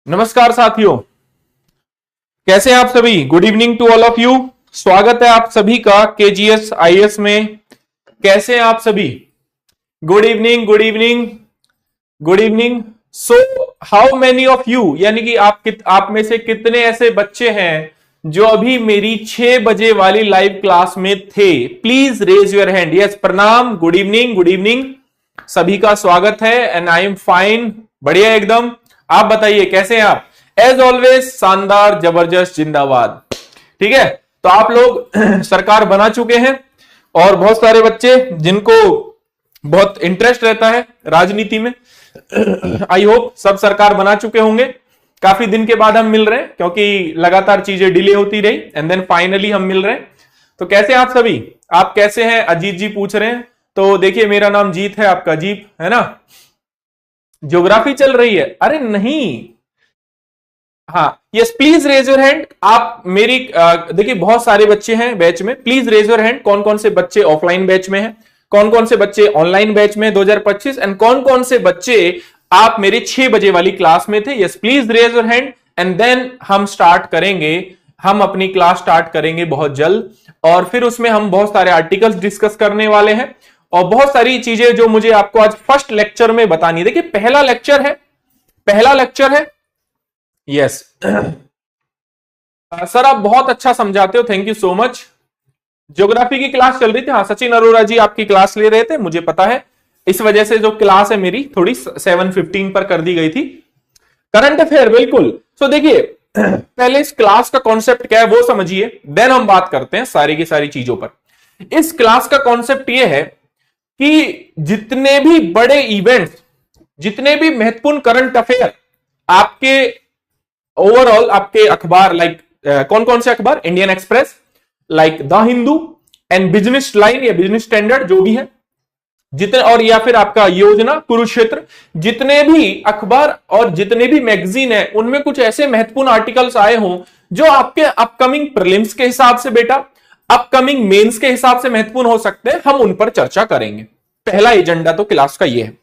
नमस्कार साथियों, कैसे हैं आप सभी। Good evening to all of you. स्वागत है आप सभी का केजीएस आईएएस में। कैसे हैं आप सभी। Good evening, good evening, good evening. So how many of you, यानी कि आप में से कितने ऐसे बच्चे हैं जो अभी मेरी 6 बजे वाली लाइव क्लास में थे। Please raise your hand. Yes, प्रणाम, गुड इवनिंग, गुड इवनिंग। सभी का स्वागत है एंड आई एम फाइन, बढ़िया एकदम। आप बताइए कैसे हैं आप। एज ऑलवेज शानदार, जबरदस्त, जिंदाबाद। ठीक है, तो आप लोग सरकार बना चुके हैं और बहुत सारे बच्चे जिनको बहुत इंटरेस्ट रहता है राजनीति में, आई होप सब सरकार बना चुके होंगे। काफी दिन के बाद हम मिल रहे हैं क्योंकि लगातार चीजें डिले होती रही एंड देन फाइनली हम मिल रहे हैं। तो कैसे आप सभी, आप कैसे हैं। अजीत जी पूछ रहे हैं। तो देखिए, मेरा नाम जीत है, आपका जीप है ना। ज्योग्राफी चल रही है, अरे नहीं। हाँ, yes, please raise your hand. आप मेरी देखिए बहुत सारे बच्चे हैं बैच में। प्लीज रेज योर हैंड, कौन कौन से बच्चे ऑफलाइन बैच में हैं, कौन कौन से बच्चे ऑनलाइन बैच में 2025, एंड कौन कौन से बच्चे आप मेरे 6 बजे वाली क्लास में थे। Yes, please raise your hand and then हम स्टार्ट करेंगे। हम अपनी क्लास स्टार्ट करेंगे बहुत जल्द और फिर उसमें हम बहुत सारे आर्टिकल्स डिस्कस करने वाले हैं और बहुत सारी चीजें जो मुझे आपको आज फर्स्ट लेक्चर में बतानी है। देखिए पहला लेक्चर है, पहला लेक्चर है। यस सर, आप बहुत अच्छा समझाते हो, thank you so much. Geography की क्लास चल रही थी। हाँ, सचिन अरोरा जी आपकी क्लास ले रहे थे, मुझे पता है। इस वजह से जो क्लास है मेरी थोड़ी 7:15 पर कर दी गई थी। करंट अफेयर, बिल्कुल। सो देखिए पहले इस क्लास का कॉन्सेप्ट क्या है वो समझिए, देन हम बात करते हैं सारी की सारी चीजों पर। इस क्लास का कॉन्सेप्ट ये है कि जितने भी बड़े इवेंट्स, जितने भी महत्वपूर्ण करंट अफेयर आपके ओवरऑल आपके अखबार, लाइक कौन कौन से अखबार, Indian express, like the Hindu and business line या बिजनेस स्टैंडर्ड जो भी है, जितने, और या फिर आपका योजना, कुरुक्षेत्र, जितने भी अखबार और जितने भी मैगजीन है उनमें कुछ ऐसे महत्वपूर्ण आर्टिकल्स आए हों जो आपके अपकमिंग प्रीलिम्स के हिसाब से, बेटा अपकमिंग मेंस के हिसाब से महत्वपूर्ण हो सकते हैं, हम उन पर चर्चा करेंगे। पहला एजेंडा तो क्लास का ये है।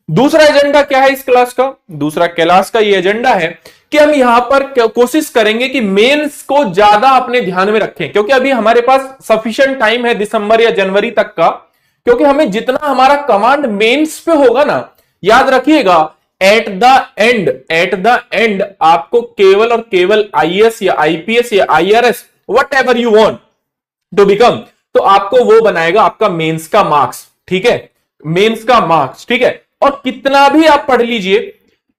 दूसरा एजेंडा क्या है इस क्लास का। दूसरा क्लास का ये एजेंडा है कि हम यहां पर कोशिश करेंगे कि मेंस को ज्यादा अपने ध्यान में रखें, क्योंकि अभी हमारे पास सफिशिएंट टाइम है दिसंबर या जनवरी तक का। क्योंकि हमें जितना हमारा कमांड मेंस पे होगा ना, याद रखिएगा, एट द एंड आपको केवल और केवल आईएएस या आईपीएस या IRS whatever you want to become, तो आपको वो बनाएगा आपका मेंस का मार्क्स। ठीक है, मेंस का मार्क्स, ठीक है। और कितना भी आप पढ़ लीजिए,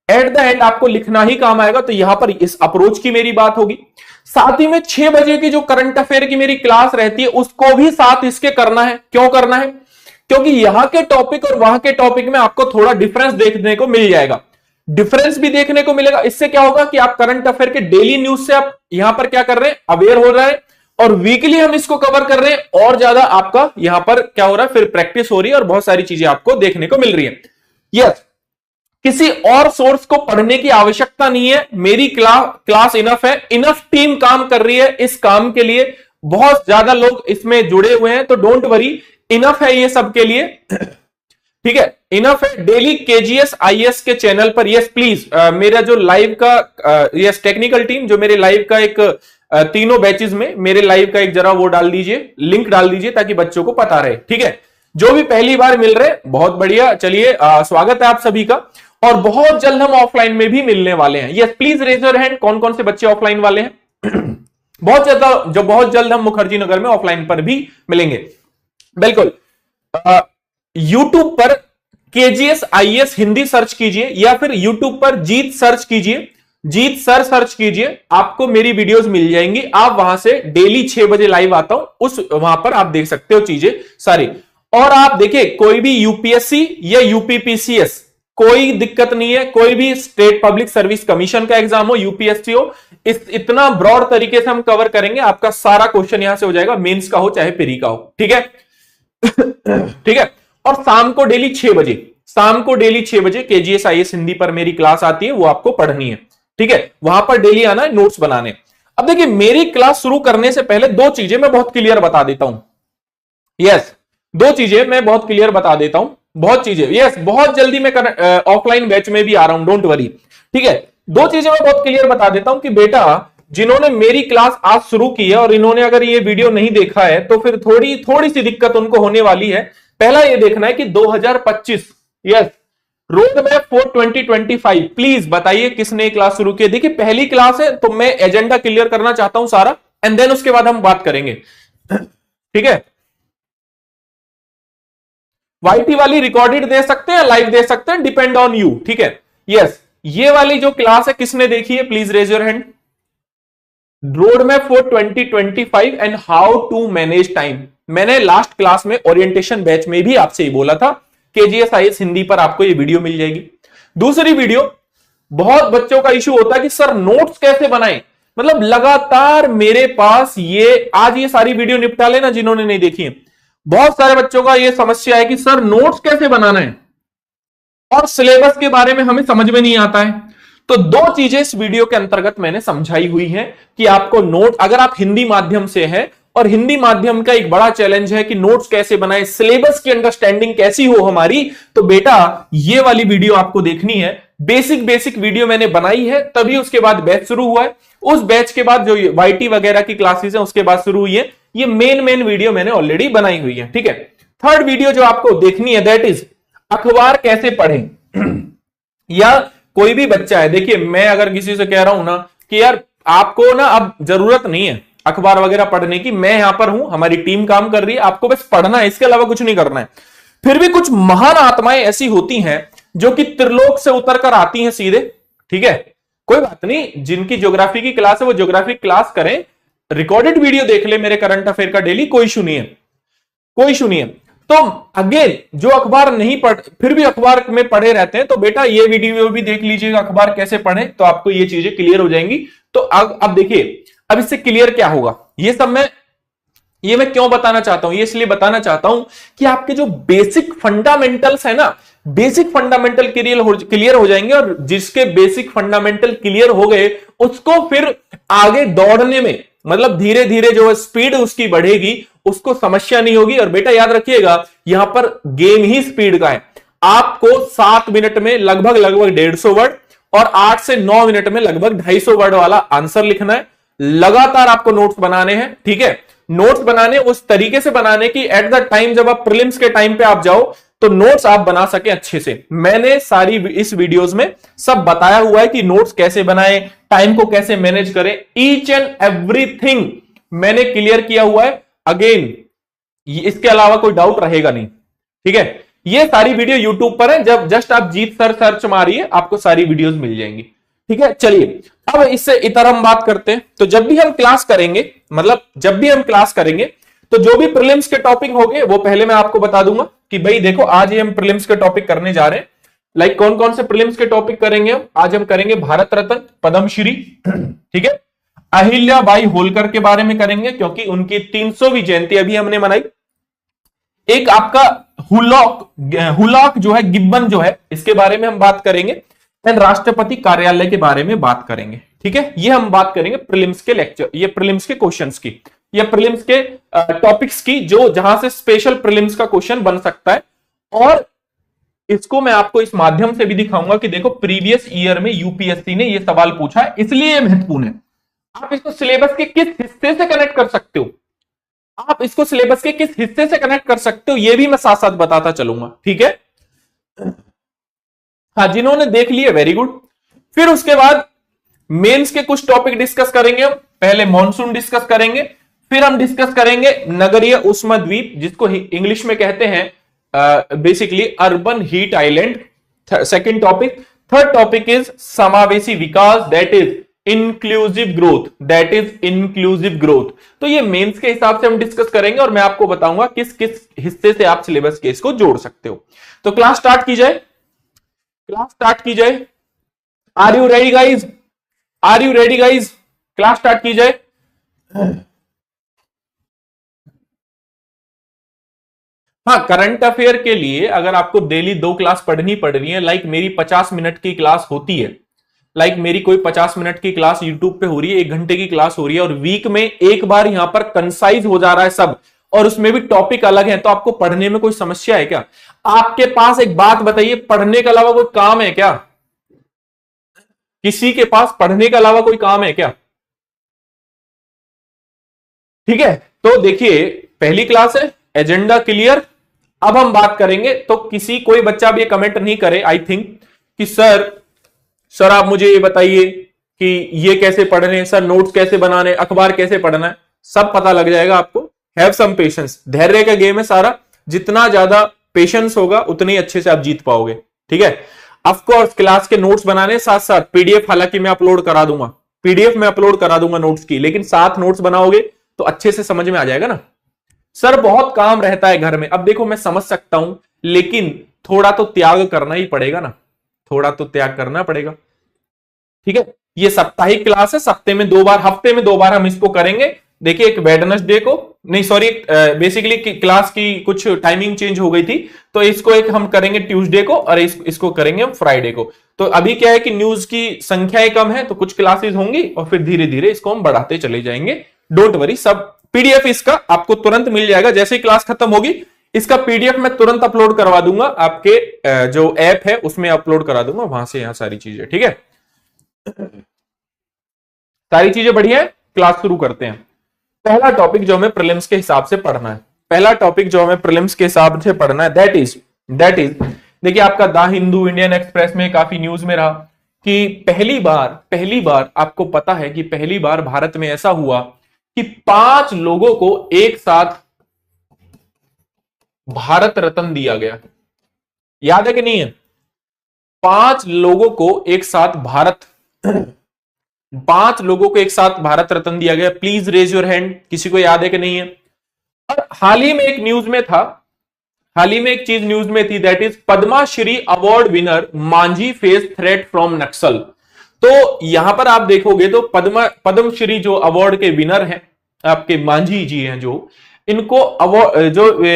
एट द एंड आपको लिखना ही काम आएगा। तो यहां पर इस अप्रोच की मेरी बात होगी। साथ ही में 6 बजे की जो करंट अफेयर की मेरी क्लास रहती है उसको भी साथ इसके करना है। क्यों करना है? क्योंकि यहां के टॉपिक और वहां के टॉपिक में आपको थोड़ा डिफरेंस देखने को मिल जाएगा, डिफरेंस भी देखने को मिलेगा। इससे क्या होगा कि आप करंट अफेयर के डेली न्यूज से आप यहां पर क्या कर रहे हैं, अवेयर हो रहे हैं, और वीकली हम इसको कवर कर रहे हैं और ज्यादा आपका यहां पर क्या हो रहा है, फिर प्रैक्टिस हो रही है और बहुत सारी चीजें आपको देखने को मिल रही है। यस, किसी और सोर्स को पढ़ने की आवश्यकता नहीं है। मेरी क्लास इनफ है, इनफ टीम काम कर रही है इस काम के लिए, बहुत ज्यादा लोग इसमें जुड़े हुए हैं, तो डोंट वरी, इनफ है ये सबके लिए। ठीक है, इनफ है। डेली केजीएस आईएएस के चैनल पर, यस प्लीज, मेरा जो लाइव का यस टेक्निकल टीम जो मेरे लाइव का एक तीनों बैचेस में मेरे लाइव का एक जरा वो डाल दीजिए, लिंक डाल दीजिए ताकि बच्चों को पता रहे। ठीक है, जो भी पहली बार मिल रहे, बहुत बढ़िया। चलिए, स्वागत है आप सभी का। और बहुत जल्द हम ऑफलाइन में भी मिलने वाले हैं। Yes, please raise your hand, कौन कौन से बच्चे ऑफलाइन वाले हैं। बहुत जल्द हम मुखर्जी नगर में ऑफलाइन पर भी मिलेंगे, बिल्कुल। यूट्यूब पर केजीएस आईएएस हिंदी सर्च कीजिए या फिर यूट्यूब पर जीत सर्च कीजिए, जीत सर सर्च कीजिए, आपको मेरी वीडियोस मिल जाएंगी। आप वहां से डेली 6 बजे लाइव आता हूं, उस वहां पर आप देख सकते हो चीजें सारी। और आप देखिए, कोई भी यूपीएससी या यूपीपीसीएस, कोई दिक्कत नहीं है, कोई भी स्टेट पब्लिक सर्विस कमीशन का एग्जाम हो, यूपीएससी हो, इतना ब्रॉड तरीके से हम कवर करेंगे, आपका सारा क्वेश्चन यहां से हो जाएगा, मेंस का हो चाहे प्री का हो। ठीक है ठीक है। और शाम को डेली 6 बजे, शाम को डेली 6 बजे केजीएस आईएएस हिंदी पर मेरी क्लास आती है, वो आपको पढ़नी है। ठीक है, वहां पर डेली आना है, नोट्स बनाने। अब देखिए, मेरी क्लास शुरू करने से पहले दो चीजें मैं बहुत क्लियर बता देता हूं। यस, दो चीजें मैं बहुत क्लियर बता देता हूं, बहुत चीजें। यस, बहुत जल्दी मैं ऑफलाइन बैच में भी आ रहा हूं, डोंट वरी। ठीक है, दो चीजें मैं बहुत क्लियर बता देता हूं कि बेटा जिन्होंने मेरी क्लास आज शुरू की है और इन्होंने अगर ये वीडियो नहीं देखा है तो फिर थोड़ी थोड़ी सी दिक्कत उनको होने वाली है। पहला ये देखना है कि 2025 yes road map for 2025 please बताइए किसने क्लास शुरू की है। देखिए पहली क्लास है तो मैं एजेंडा क्लियर करना चाहता हूं सारा एंड देन उसके बाद हम बात करेंगे, ठीक है। वाईटी वाली रिकॉर्डेड दे सकते हैं, लाइव दे सकते हैं, डिपेंड ऑन यू, ठीक है। यस ये वाली जो क्लास है किसने देखी है please raise your hand. Road map for 2025 and how to manage time. मैंने लास्ट क्लास में ओरिएंटेशन बैच में भी आपसे ही बोला था KGS हिंदी पर आपको ये वीडियो मिल जाएगी। दूसरी वीडियो, बहुत बच्चों का इशू होता है कि सर नोट्स कैसे बनाएं, मतलब लगातार मेरे पास ये आज ये सारी वीडियो निपटा लेना जिन्होंने नहीं देखी है। बहुत सारे बच्चों का ये समस्या है कि सर नोट्स कैसे बनाना है और सिलेबस के बारे में हमें समझ में नहीं आता है। तो दो चीजें इस वीडियो के अंतर्गत मैंने समझाई हुई हैं कि आपको नोट, अगर आप हिंदी माध्यम से हैं और हिंदी माध्यम का एक बड़ा चैलेंज है कि नोट्स कैसे बनाएं, सिलेबस की अंडरस्टैंडिंग कैसी हो हमारी, तो बेटा ये वाली वीडियो आपको देखनी है। बेसिक बेसिक वीडियो मैंने बनाई है, तभी उसके बाद बैच शुरू हुआ है। उस बैच के बाद जो वाईटी वगैरह की क्लासेस हैं उसके बाद शुरू हुई है। ये मेन वीडियो मैंने ऑलरेडी बनाई हुई है, ठीक है। थर्ड वीडियो जो आपको देखनी है दैट इज अखबार कैसे पढ़ें। या कोई भी बच्चा है, देखिए मैं अगर किसी से कह रहा हूं ना कि यार आपको ना अब जरूरत नहीं है अखबार वगैरह पढ़ने की, मैं यहां पर हूं, हमारी टीम काम कर रही है, आपको बस पढ़ना है, इसके अलावा कुछ नहीं करना है। फिर भी कुछ महान आत्माएं ऐसी होती हैं जो कि त्रिलोक से उतर कर आती हैं सीधे, ठीक है। कोई बात नहीं, जिनकी ज्योग्राफी की क्लास है वो ज्योग्राफी क्लास करें, रिकॉर्डेड वीडियो देख ले मेरे करंट अफेयर का डेली, कोई इशू नहीं है, कोई इशू नहीं है। तो अगेन जो अखबार नहीं पढ़ फिर भी अखबार में पढ़े रहते हैं, तो बेटा ये वीडियो भी देख लीजिएगा अखबार कैसे पढ़े, तो आपको ये चीजें क्लियर हो जाएंगी। तो अब देखिए अब इससे क्लियर क्या होगा, ये मैं क्यों बताना चाहता हूं, ये इसलिए बताना चाहता हूं कि आपके जो बेसिक फंडामेंटल्स है ना, बेसिक फंडामेंटल क्लियर हो जाएंगे, और जिसके बेसिक फंडामेंटल क्लियर हो गए उसको फिर आगे दौड़ने में, मतलब धीरे धीरे जो स्पीड उसकी बढ़ेगी, उसको समस्या नहीं होगी। और बेटा याद रखिएगा यहां पर गेम ही स्पीड का है। आपको 7 मिनट में लगभग 150 वर्ड और 8 से 9 मिनट में लगभग 250 वर्ड वाला आंसर लिखना है। लगातार आपको नोट्स बनाने हैं, ठीक है। नोट्स बनाने उस तरीके से बनाने की एट द टाइम जब आप प्रीलिम्स के टाइम पे आप जाओ तो नोट्स आप बना सके अच्छे से। मैंने सारी इस वीडियोस में सब बताया हुआ है कि नोट्स कैसे बनाएं, टाइम को कैसे मैनेज करें, ईच एंड एवरीथिंग मैंने क्लियर किया हुआ है। अगेन इसके अलावा कोई डाउट रहेगा नहीं, ठीक है। ये सारी वीडियो यूट्यूब पर है, जब जस्ट आप जीत सर सर्च मारिए आपको सारी वीडियोस मिल जाएंगी, ठीक है। चलिए अब इससे इतर हम बात करते हैं। तो जब भी हम क्लास करेंगे, मतलब जब भी हम क्लास करेंगे तो जो भी प्रीलिम्स के टॉपिक होंगे वो पहले मैं आपको बता दूंगा कि भाई देखो आज ही हम प्रीलिम्स के टॉपिक करने जा रहे हैं। लाइक कौन कौन से प्रीलिम्स के टॉपिक करेंगे आज हम करेंगे भारत रत्न, पद्मश्री, ठीक है, अहिल्या बाई होलकर के बारे में करेंगे क्योंकि उनकी 300वीं जयंती अभी हमने मनाई। एक आपका हुलॉक जो है, गिब्बन जो है, इसके बारे में हम बात करेंगे। एंड राष्ट्रपति कार्यालय के बारे में बात करेंगे, ठीक है। ये हम बात करेंगे प्रीलिम्स के लेक्चर, ये प्रीलिम्स के क्वेश्चंस की, या प्रीलिम्स के टॉपिक्स की, जो जहां से स्पेशल प्रीलिम्स का क्वेश्चन बन सकता है। और इसको मैं आपको इस माध्यम से भी दिखाऊंगा कि देखो प्रीवियस ईयर में यूपीएससी ने ये सवाल पूछा है, इसलिए ये महत्वपूर्ण है। आप इसको सिलेबस के किस हिस्से से कनेक्ट कर सकते हो, आप इसको सिलेबस के किस हिस्से से कनेक्ट कर सकते हो, ये भी मैं साथ साथ बताता चलूंगा, ठीक है। हाँ, जिन्होंने देख लिए वेरी गुड। फिर उसके बाद मेंस के कुछ टॉपिक डिस्कस करेंगे हम। पहले मॉनसून डिस्कस करेंगे, फिर हम डिस्कस करेंगे नगरीय उष्मा द्वीप, जिसको इंग्लिश में कहते हैं basically urban heat island, second topic. Third topic is samaveshi vikas, that is inclusive growth, that is inclusive growth. तो ये मेंस के हिसाब से हम डिस्कस करेंगे और मैं आपको बताऊंगा किस किस हिस्से से आप सिलेबस के इसको जोड़ सकते हो। तो क्लास स्टार्ट की जाए, क्लास स्टार्ट की जाए। Are you ready guys, are you ready guys, class start की जाए। हाँ, करंट अफेयर के लिए अगर आपको डेली 2 क्लास पढ़नी पड़ रही है, लाइक मेरी 50 मिनट की क्लास होती है, लाइक मेरी कोई 50 मिनट की क्लास यूट्यूब पे हो रही है, 1 घंटे की क्लास हो रही है, और वीक में एक बार यहां पर कंसाइज हो जा रहा है सब, और उसमें भी टॉपिक अलग है, तो आपको पढ़ने में कोई समस्या है क्या? आपके पास एक बात बताइए, पढ़ने के अलावा कोई काम है क्या? किसी के पास पढ़ने के अलावा कोई काम है क्या? ठीक है, तो देखिए पहली क्लास है, एजेंडा क्लियर। अब हम बात करेंगे, तो किसी कोई बच्चा भी कमेंट नहीं करे आई थिंक कि सर आप मुझे ये बताइए कि ये कैसे पढ़ने हैं, सर नोट्स कैसे बनाने, अखबार कैसे पढ़ना है, सब पता लग जाएगा आपको। हैव सम पेशेंस, धैर्य का गेम है सारा, जितना ज्यादा पेशेंस होगा उतनी अच्छे से आप जीत पाओगे। ठीक है, ऑफ कोर्स क्लास के नोट्स बनाने साथ साथ पीडीएफ हालांकि मैं अपलोड करा दूंगा, पीडीएफ में अपलोड करा दूंगा नोट्स की, लेकिन साथ नोट्स बनाओगे तो अच्छे से समझ में आ जाएगा ना। सर बहुत काम रहता है घर में, अब देखो मैं समझ सकता हूं, लेकिन थोड़ा तो त्याग करना ही पड़ेगा ना, थोड़ा तो त्याग करना पड़ेगा। ठीक है, ये साप्ताहिक क्लास है, हफ्ते में 2 बार हम इसको करेंगे। देखिए एक वेडनेसडे को, नहीं सॉरी, बेसिकली क्लास की कुछ टाइमिंग चेंज हो गई थी, तो इसको एक हम करेंगे ट्यूसडे को और इसको करेंगे हम फ्राइडे को। तो अभी क्या है कि न्यूज की संख्या कम है, तो कुछ क्लासेस होंगी और फिर धीरे धीरे इसको हम बढ़ाते चले जाएंगे। डोंट वरी, सब पीडीएफ इसका आपको तुरंत मिल जाएगा, जैसे ही क्लास खत्म होगी इसका पीडीएफ मैं तुरंत अपलोड करवा दूंगा, आपके जो ऐप है उसमें अपलोड करा दूंगा, वहां से यहां सारी चीजें। ठीक है, सारी चीजें बढ़िया है, क्लास शुरू करते हैं। पहला टॉपिक जो हमें प्रीलिम्स के हिसाब से पढ़ना है, पहला टॉपिक जो हमें प्रीलिम्स के हिसाब से पढ़ना है, दैट इज देखिए आपका द हिंदू इंडियन एक्सप्रेस में काफी न्यूज में रहा कि पहली बार आपको पता है कि पहली बार भारत में ऐसा हुआ कि 5 लोगों को एक साथ भारत रत्न दिया गया। याद है कि नहीं है? 5 लोगों को एक साथ पांच लोगों को एक साथ भारत रत्न दिया गया। प्लीज रेज योर हैंड, किसी को याद है कि नहीं है? और हाल ही में एक न्यूज में था, हाल ही में एक चीज न्यूज में थी, that is Padmashri award winner Manjhi face threat from Naxal. तो यहां पर आप देखोगे तो पद्मश्री जो अवार्ड के विनर हैं आपके मांझी जी हैं, जो इनको अवार्ड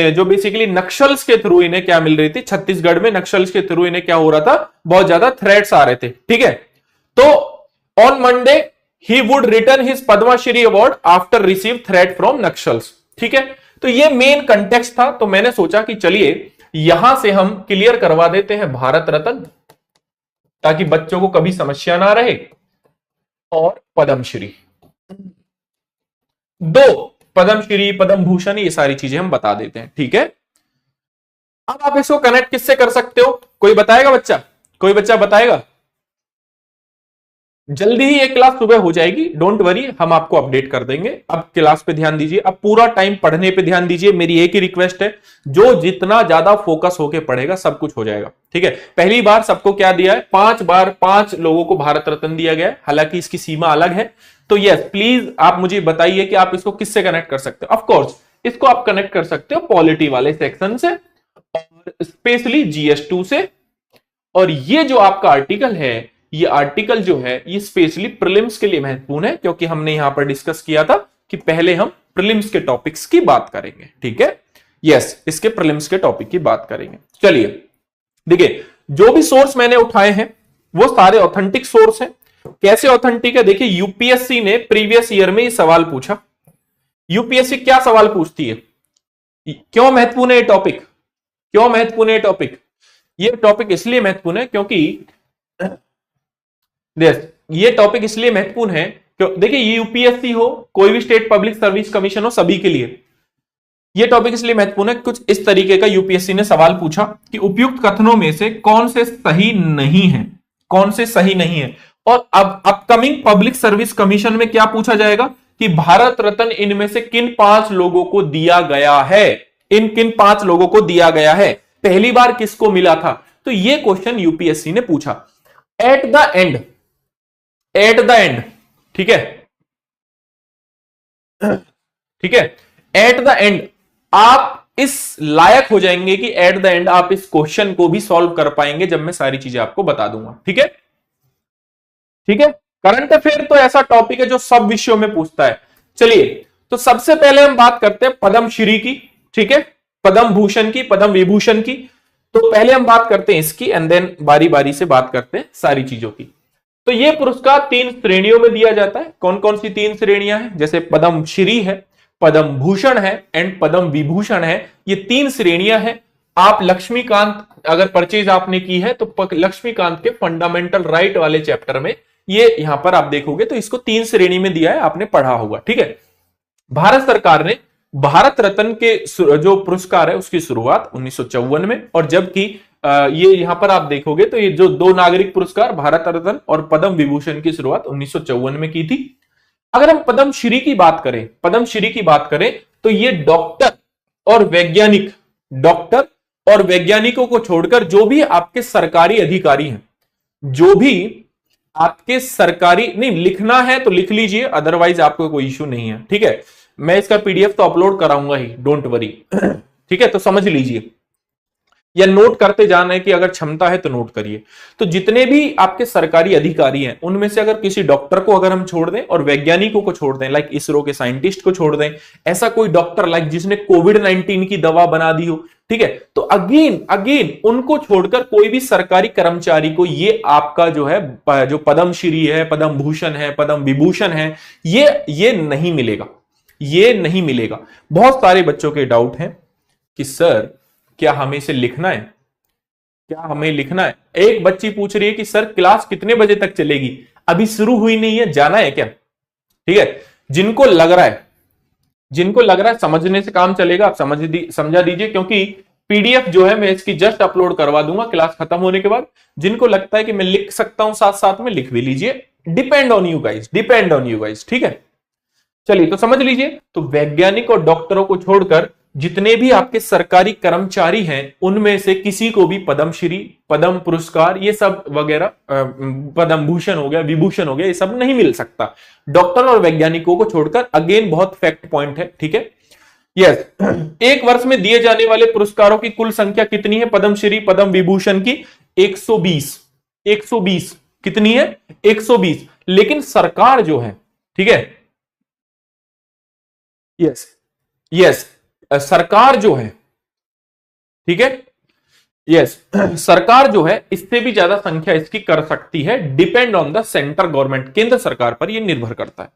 जो बेसिकली नक्सल्स के थ्रू इन्हें क्या मिल रही थी, छत्तीसगढ़ में नक्सल्स के थ्रू इन्हें क्या हो रहा था, बहुत ज्यादा थ्रेट्स आ रहे थे। ठीक है, तो on Monday he would return his Padma Shri award after receive threat from Naxals. ठीक है, तो ये मेन कंटेक्स्ट था, तो मैंने सोचा कि चलिए यहां से हम क्लियर करवा देते हैं भारत रत्न, ताकि बच्चों को कभी समस्या ना रहे। और पद्मश्री, 2 पद्मश्री पद्म भूषण, ये सारी चीजें हम बता देते हैं। ठीक है, अब आप इसको कनेक्ट किससे कर सकते हो, कोई बताएगा बच्चा? कोई बच्चा बताएगा? जल्दी ही एक क्लास सुबह हो जाएगी, डोंट वरी, हम आपको अपडेट कर देंगे। अब क्लास पे ध्यान दीजिए, अब पूरा टाइम पढ़ने पे ध्यान दीजिए। मेरी एक ही रिक्वेस्ट है, जो जितना ज्यादा फोकस होके पढ़ेगा सब कुछ हो जाएगा। ठीक है, पहली बार सबको क्या दिया है, 5 बार 5 लोगों को भारत रत्न दिया गया है, हालांकि इसकी सीमा अलग है। तो यस प्लीज आप मुझे बताइए कि आप इसको किससे कनेक्ट कर सकते हो। ऑफ कोर्स इसको आप कनेक्ट कर सकते हो पॉलिटी वाले सेक्शन से और स्पेशली GS2 से। और ये जो आपका आर्टिकल है, ये आर्टिकल जो है ये स्पेशली प्रीलिम्स के लिए महत्वपूर्ण है, क्योंकि हमने यहां पर डिस्कस किया था कि पहले हम प्रीलिम्स के टॉपिक्स की बात करेंगे। ठीक है, यस इसके प्रीलिम्स के टॉपिक की बात करेंगे। चलिए देखिए, जो भी सोर्स मैंने उठाए हैं वो सारे ऑथेंटिक सोर्स हैं। कैसे ऑथेंटिक है, देखिए यूपीएससी ने प्रीवियस ईयर में ये सवाल पूछा। यूपीएससी क्या सवाल पूछती है, क्यों महत्वपूर्ण है ये टॉपिक, क्यों महत्वपूर्ण है ये टॉपिक? ये टॉपिक इसलिए महत्वपूर्ण है क्योंकि ये टॉपिक इसलिए महत्वपूर्ण है क्योंकि देखिए यूपीएससी हो, कोई भी स्टेट पब्लिक सर्विस कमीशन हो, सभी के लिए ये टॉपिक इसलिए महत्वपूर्ण है। कुछ इस तरीके का यूपीएससी ने सवाल पूछा कि उपयुक्त कथनों में से कौन से सही नहीं है, कौन से सही नहीं है। और अब अपकमिंग पब्लिक सर्विस कमीशन में क्या पूछा जाएगा कि भारत रत्न इनमें से किन 5 लोगों को दिया गया है, इन किन 5 लोगों को दिया गया है, पहली बार किसको मिला था। तो ये क्वेश्चन यूपीएससी ने पूछा। एट द एंड, ठीक है, ठीक है, एट द एंड आप इस लायक हो जाएंगे कि एट द एंड आप इस क्वेश्चन को भी सॉल्व कर पाएंगे जब मैं सारी चीजें आपको बता दूंगा। ठीक है, ठीक है, करंट अफेयर तो ऐसा टॉपिक है जो सब विषयों में पूछता है। चलिए तो सबसे पहले हम बात करते हैं पद्मश्री की, ठीक है, पद्म भूषण की, पद्म विभूषण की। तो पहले हम बात करते हैं इसकी एंड देन बारी बारी से बात करते हैं सारी चीजों की। तो ये पुरस्कार 3 श्रेणियों में दिया जाता है। कौन कौन सी 3 श्रेणियां हैं, जैसे पद्मश्री है, पद्म भूषण है एंड पद्म विभूषण है। ये 3 श्रेणियां हैं। आप लक्ष्मीकांत अगर परचेज आपने की है तो लक्ष्मीकांत के फंडामेंटल राइट वाले चैप्टर में ये यहां पर आप देखोगे तो इसको 3 श्रेणी में दिया है, आपने पढ़ा होगा, ठीक है। भारत सरकार ने भारत रत्न के जो पुरस्कार है उसकी शुरुआत 1954 में, और जबकि ये यहां पर आप देखोगे तो ये जो 2 नागरिक पुरस्कार भारत रत्न और पद्म विभूषण की शुरुआत 1954 में की थी। अगर हम पद्मश्री की बात करें, पद्मश्री की बात करें तो ये डॉक्टर और वैज्ञानिकों को छोड़कर जो भी आपके सरकारी अधिकारी हैं, जो भी आपके सरकारी, नहीं लिखना है तो लिख लीजिए, अदरवाइज आपको कोई इश्यू नहीं है, ठीक है। मैं इसका पीडीएफ तो अपलोड कराऊंगा ही, डोंट वरी, ठीक है। तो समझ लीजिए या नोट करते जाना है कि अगर क्षमता है तो नोट करिए। तो जितने भी आपके सरकारी अधिकारी हैं उनमें से अगर किसी डॉक्टर को अगर हम छोड़ दें और वैज्ञानिकों को छोड़ दें, लाइक इसरो के साइंटिस्ट को छोड़ दें, ऐसा कोई डॉक्टर लाइक जिसने कोविड-19 की दवा बना दी हो, ठीक है, तो अगेन उनको छोड़कर कोई भी सरकारी कर्मचारी को ये आपका जो है, जो पद्मश्री है, पद्म भूषण है, पद्म विभूषण है, ये नहीं मिलेगा, ये नहीं मिलेगा। बहुत सारे बच्चों के डाउट हैं कि सर क्या हमें इसे लिखना है, क्या हमें लिखना है। एक बच्ची पूछ रही है कि सर क्लास कितने बजे तक चलेगी, अभी शुरू हुई नहीं है, जाना है क्या, ठीक है। जिनको लग रहा है समझने से काम चलेगा, आप समझा दीजिए, क्योंकि पीडीएफ जो है मैं इसकी जस्ट अपलोड करवा दूंगा क्लास खत्म होने के बाद। जिनको लगता है कि मैं लिख सकता हूं साथ साथ में, लिख भी लीजिए, डिपेंड ऑन यू गाइस, ठीक है। चलिए तो समझ लीजिए, तो वैज्ञानिक और डॉक्टरों को छोड़कर जितने भी आपके सरकारी कर्मचारी हैं उनमें से किसी को भी पद्मश्री, पद्म पुरस्कार, ये सब वगैरह, पद्म भूषण हो गया, विभूषण हो गया, ये सब नहीं मिल सकता डॉक्टर और वैज्ञानिकों को छोड़कर। अगेन बहुत फैक्ट पॉइंट है, ठीक है। यस, एक वर्ष में दिए जाने वाले पुरस्कारों की कुल संख्या कितनी है पद्मश्री, पद्म विभूषण की? 120 कितनी है? 120। लेकिन सरकार जो है, ठीक है, यस सरकार जो है, ठीक है, यस सरकार जो है इससे भी ज्यादा संख्या इसकी कर सकती है, depend on the centre government, केंद्र सरकार पर यह निर्भर करता है।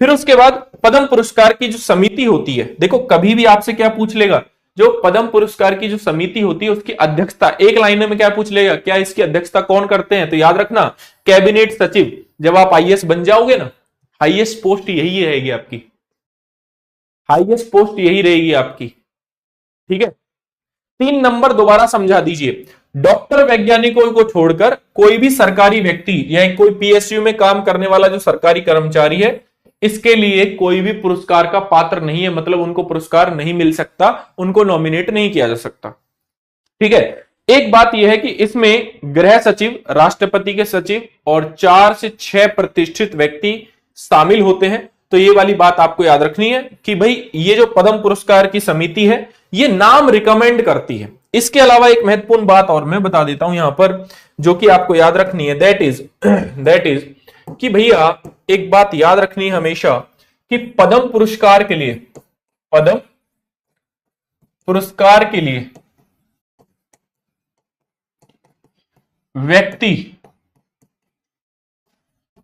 फिर उसके बाद पद्म पुरस्कार की जो समिति होती है, देखो कभी भी आपसे क्या पूछ लेगा, जो पद्म पुरस्कार की जो समिति होती है उसकी अध्यक्षता एक लाइन में क्या पूछ लेगा, क्या इसकी अध्यक्षता कौन करते हैं? तो याद रखना कैबिनेट सचिव। जब आप आईएएस बन जाओगे ना, हाईएस्ट पोस्ट यही रहेगी आपकी, हाईएस्ट पोस्ट यही रहेगी आपकी, ठीक है। 3 नंबर दोबारा समझा दीजिए, डॉक्टर वैज्ञानिकों को छोड़कर कोई भी सरकारी व्यक्ति या कोई पीएसयू में काम करने वाला जो सरकारी कर्मचारी है, इसके लिए कोई भी पुरस्कार का पात्र नहीं है, मतलब उनको पुरस्कार नहीं मिल सकता, उनको नॉमिनेट नहीं किया जा सकता, ठीक है। एक बात यह है कि इसमें गृह सचिव, राष्ट्रपति के सचिव और 4 से 6 प्रतिष्ठित व्यक्ति शामिल होते हैं। तो ये वाली बात आपको याद रखनी है कि भाई ये जो पद्म पुरस्कार की समिति है ये नाम रिकमेंड करती है। इसके अलावा एक महत्वपूर्ण बात और मैं बता देता हूं यहां पर, जो कि आपको याद रखनी है, दैट इज कि भैया एक बात याद रखनी है हमेशा कि पद्म पुरस्कार के लिए व्यक्ति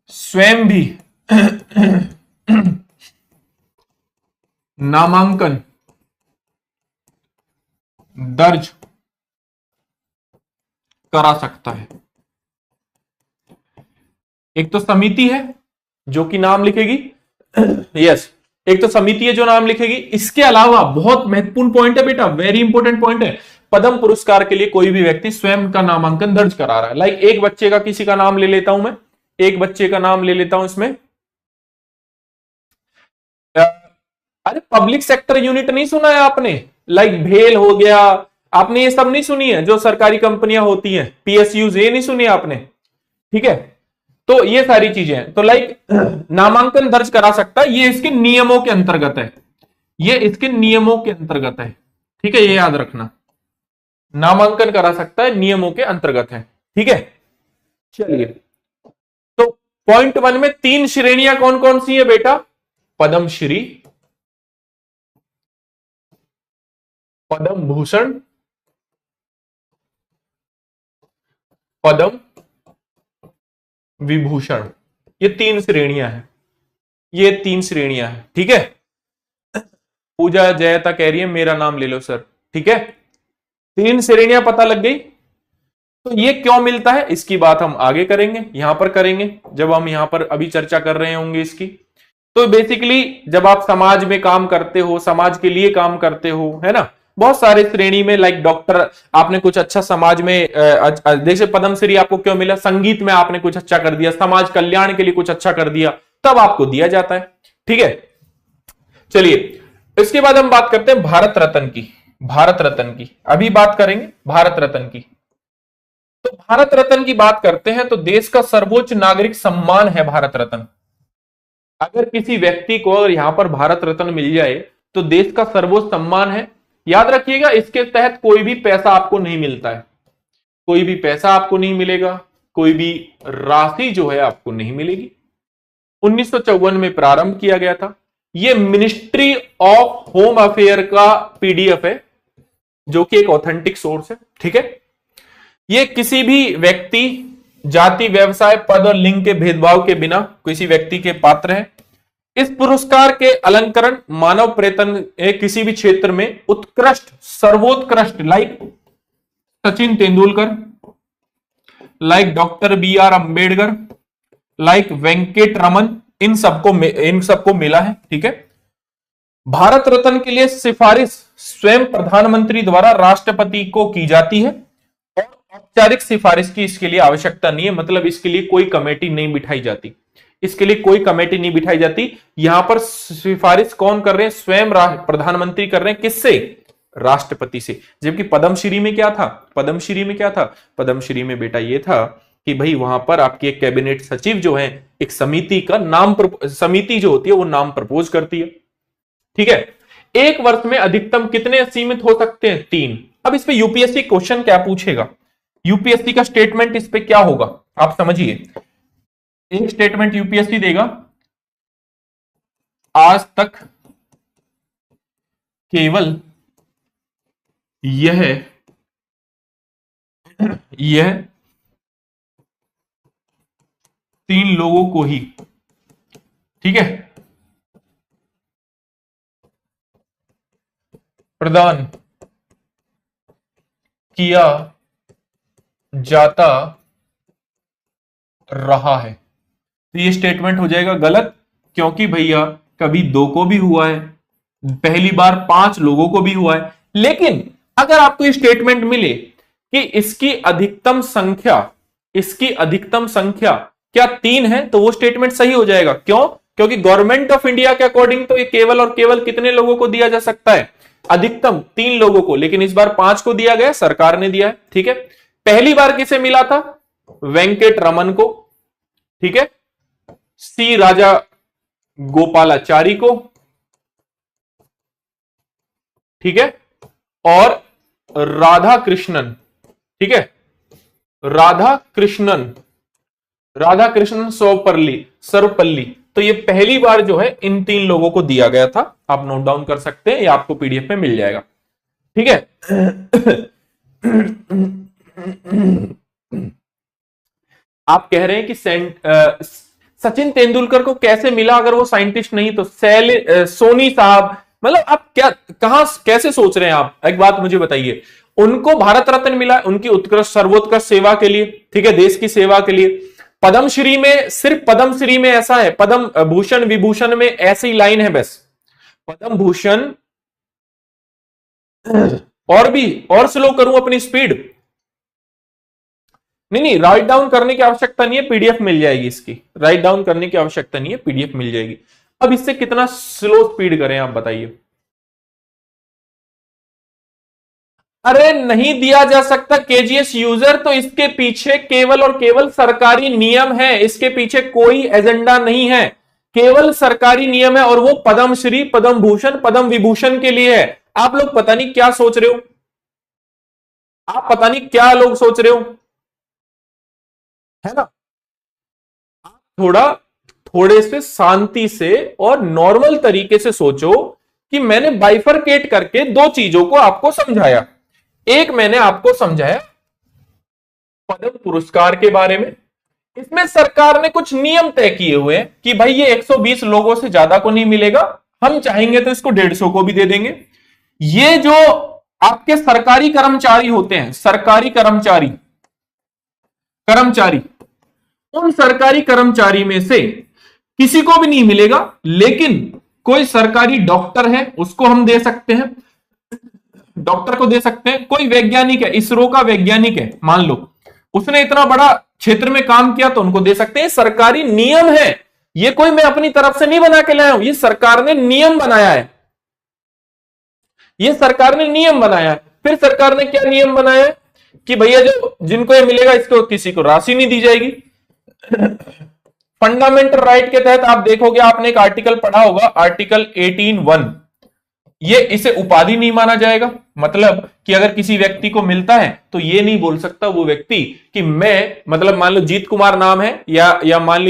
स्वयं भी नामांकन दर्ज करा सकता है। एक तो समिति है जो कि नाम लिखेगी, यस एक तो समिति है जो नाम लिखेगी। इसके अलावा बहुत महत्वपूर्ण पॉइंट है बेटा, वेरी इंपॉर्टेंट पॉइंट है, पद्म पुरस्कार के लिए कोई भी व्यक्ति स्वयं का नामांकन दर्ज करा रहा है। लाइक एक बच्चे का, किसी का नाम ले लेता हूं मैं, एक बच्चे का नाम ले लेता हूं इसमें, अरे पब्लिक सेक्टर यूनिट नहीं सुना है आपने? लाइक भेल हो गया, आपने ये सब नहीं सुनी है जो सरकारी कंपनियां होती हैं, पीएसयूज, ये नहीं सुनी आपने, ठीक है। तो ये सारी चीजें हैं, तो लाइक नामांकन दर्ज करा सकता है, ये इसके नियमों के अंतर्गत है, ये इसके नियमों के अंतर्गत है, ठीक है, ये याद रखना, नामांकन करा सकता है, नियमों के अंतर्गत है, ठीक है। चलिए तो पॉइंट 1 में 3 श्रेणियां कौन कौन सी है बेटा? पद्मश्री, पद्म भूषण, पद्म विभूषण, ये 3 श्रेणियां हैं, ये 3 श्रेणियां हैं, ठीक है। पूजा जयता कह रही है मेरा नाम ले लो सर, ठीक है। 3 श्रेणियां पता लग गई। तो ये क्यों मिलता है इसकी बात हम आगे करेंगे, यहां पर करेंगे जब हम यहां पर अभी चर्चा कर रहे होंगे इसकी। तो बेसिकली जब आप समाज में काम करते हो, समाज के लिए काम करते हो, है ना, बहुत सारे श्रेणी में, लाइक डॉक्टर, आपने कुछ अच्छा समाज में जैसे पद्मश्री आपको क्यों मिला, संगीत में आपने कुछ अच्छा कर दिया, समाज कल्याण के लिए कुछ अच्छा कर दिया, तब आपको दिया जाता है। ठीक है, चलिए इसके बाद हम बात करते हैं भारत रत्न की। भारत रत्न की अभी बात करेंगे, भारत रत्न की। तो भारत रत्न की बात करते हैं तो देश का सर्वोच्च नागरिक सम्मान है भारत रत्न। अगर किसी व्यक्ति को अगर यहां पर भारत रत्न मिल जाए तो देश का सर्वोच्च सम्मान है। याद रखिएगा, इसके तहत कोई भी पैसा आपको नहीं मिलता है, कोई भी पैसा आपको नहीं मिलेगा, कोई भी राशि जो है आपको नहीं मिलेगी। 1954 में प्रारंभ किया गया था। यह मिनिस्ट्री ऑफ होम अफेयर का पीडीएफ है, जो कि एक ऑथेंटिक सोर्स है। ठीक है, यह किसी भी व्यक्ति, जाति, व्यवसाय, पद और लिंग के भेदभाव के बिना किसी व्यक्ति के पात्र है। इस पुरस्कार के अलंकरण मानव प्रयत्न किसी भी क्षेत्र में उत्कृष्ट, सर्वोत्कृष्ट, like Sachin Tendulkar, like doctor B R Ambedkar, like Venkat Raman, इन सबको मिला है। ठीक है, भारत रत्न के लिए सिफारिश स्वयं प्रधानमंत्री द्वारा राष्ट्रपति को की जाती है और औपचारिक सिफारिश की इसके लिए आवश्यकता नहीं है, मतलब इसके लिए कोई कमेटी नहीं बिठाई जाती, इसके लिए कोई कमेटी नहीं बिठाई जाती। यहां पर सिफारिश कौन कर रहे हैं, स्वयं प्रधानमंत्री कर रहे हैं, किससे, राष्ट्रपति से। जबकि पद्मश्री में क्या था, पद्मश्री में क्या था, पद्मश्री में बेटा ये था कि भाई वहां पर आपकी एक कैबिनेट सचिव जो है, एक समिति का नाम, समिति जो होती है वो नाम प्रपोज करती है। ठीक है, एक वर्ष में अधिकतम कितने सीमित हो सकते हैं, 3। अब इस पे यूपीएससी क्वेश्चन क्या पूछेगा, यूपीएससी का स्टेटमेंट इस पे क्या होगा, आप समझिए। एक स्टेटमेंट यूपीएससी देगा, आज तक केवल यह 3 लोगों को ही, ठीक है, प्रदान किया जाता रहा है। तो ये स्टेटमेंट हो जाएगा गलत, क्योंकि भैया कभी 2 को भी हुआ है, पहली बार 5 लोगों को भी हुआ है। लेकिन अगर आपको ये स्टेटमेंट मिले कि इसकी अधिकतम संख्या क्या 3 है, तो वो स्टेटमेंट सही हो जाएगा। क्यों, क्योंकि गवर्नमेंट ऑफ इंडिया के अकॉर्डिंग तो ये केवल और केवल कितने लोगों को दिया जा सकता है, अधिकतम 3 लोगों को, लेकिन इस बार 5 को दिया गया, सरकार ने दिया है। ठीक है, पहली बार किसे मिला था, वेंकट रमन को, ठीक है, सी राजा गोपालाचारी को, ठीक है, और राधा कृष्णन, ठीक है, राधा कृष्णन सर्वपल्ली। तो ये पहली बार जो है इन 3 लोगों को दिया गया था। आप नोट डाउन कर सकते हैं, ये आपको पीडीएफ में मिल जाएगा। ठीक है, आप कह रहे हैं कि सचिन तेंदुलकर को कैसे मिला, अगर वो साइंटिस्ट नहीं तो सोनी साहब, मतलब आप क्या, कहां, कैसे सोच रहे हैं आप, एक बात मुझे बताइए। उनको भारत रत्न मिला उनकी उत्कृष्ट, सर्वोत्कृष्ट सेवा के लिए, ठीक है, देश की सेवा के लिए। पद्मश्री में, सिर्फ पद्मश्री में ऐसा है, पद्म भूषण विभूषण में ऐसी लाइन है बस, पद्म भूषण, और भी, और स्लो करूं अपनी स्पीड, नहीं, राइट डाउन करने की आवश्यकता नहीं है, पीडीएफ मिल जाएगी इसकी, राइट डाउन करने की आवश्यकता नहीं है, पीडीएफ मिल जाएगी। अब इससे कितना स्लो स्पीड करें आप बताइए। अरे नहीं दिया जा सकता केजीएस यूजर, तो इसके पीछे केवल और केवल सरकारी नियम है, इसके पीछे कोई एजेंडा नहीं है, केवल सरकारी नियम है, और वो पद्मश्री, पद्म भूषण, पद्म विभूषण के लिए है। आप लोग पता नहीं क्या सोच रहे हो, आप पता नहीं क्या लोग सोच रहे हो, है ना। थोड़े से शांति से और नॉर्मल तरीके से सोचो कि मैंने बाइफरकेट करके 2 चीजों को आपको समझाया। एक मैंने आपको समझाया पद्म पुरस्कार के बारे में, इसमें सरकार ने कुछ नियम तय किए हुए हैं कि भाई ये 120 लोगों से ज्यादा को नहीं मिलेगा, हम चाहेंगे तो इसको 150 को भी दे देंगे। ये जो आपके सरकारी कर्मचारी होते हैं, सरकारी कर्मचारी, कर्मचारी, उन सरकारी कर्मचारी में से किसी को भी नहीं मिलेगा, लेकिन कोई सरकारी डॉक्टर है उसको हम दे सकते हैं, डॉक्टर को दे सकते हैं। कोई वैज्ञानिक है, इसरो का वैज्ञानिक है, मान लो उसने इतना बड़ा क्षेत्र में काम किया तो उनको दे सकते हैं। सरकारी नियम है, ये कोई मैं अपनी तरफ से नहीं बना के लाया हूं, ये सरकार ने नियम बनाया है, ये सरकार ने नियम बनाया है। फिर सरकार ने क्या नियम बनाया है कि भैया जो जिनको ये मिलेगा इसको किसी को राशि नहीं दी जाएगी। फंडामेंटल राइट के तहत आप देखोगे, आपने एक आर्टिकल पढ़ा होगा, आर्टिकल 18(1), ये इसे उपाधि नहीं माना जाएगा। मतलब कि अगर किसी व्यक्ति को मिलता है तो ये नहीं बोल सकता वो व्यक्ति कि मैं, मतलब मान लो जीत कुमार नाम है, या मान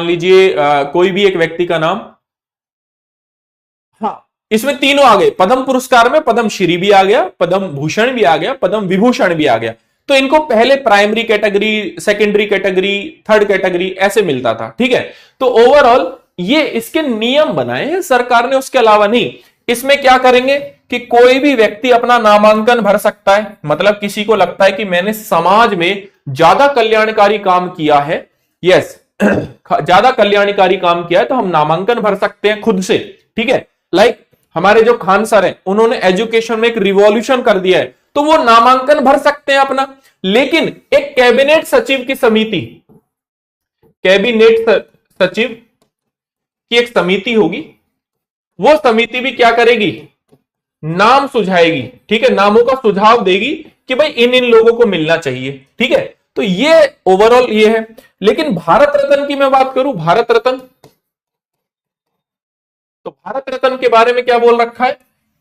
लीजिए कोई भी एक व्यक्ति का नाम, हाँ इसमें तीनों आ गए, पद्म पुरस्कार में पद्म श्री भी आ गया, पद्म भूषण भी आ गया, पद्म विभूषण भी आ गया। तो इनको पहले primary category, secondary category, third category ऐसे मिलता था, ठीक है। तो ओवरऑल ये इसके नियम बनाए हैं सरकार ने, उसके अलावा नहीं। इसमें क्या करेंगे कि कोई भी व्यक्ति अपना नामांकन भर सकता है, मतलब किसी को लगता है कि मैंने समाज में ज्यादा कल्याणकारी काम किया है, यस ज्यादा कल्याणकारी काम किया है, तो हम नामांकन भर सकते हैं खुद से, ठीक है। लाइक हमारे जो खान सर हैं, उन्होंने एजुकेशन में एक रिवॉल्यूशन कर दिया है, तो वो नामांकन भर सकते हैं अपना। लेकिन एक कैबिनेट सचिव की समिति, कैबिनेट सचिव की एक समिति होगी, वो समिति भी क्या करेगी, नाम सुझाएगी, ठीक है, नामों का सुझाव देगी कि भाई इन इन लोगों को मिलना चाहिए, ठीक है। तो ये ओवरऑल ये है। लेकिन भारत रत्न की मैं बात करूं, भारत रत्न, तो भारत रत्न के बारे में क्या बोल रखा है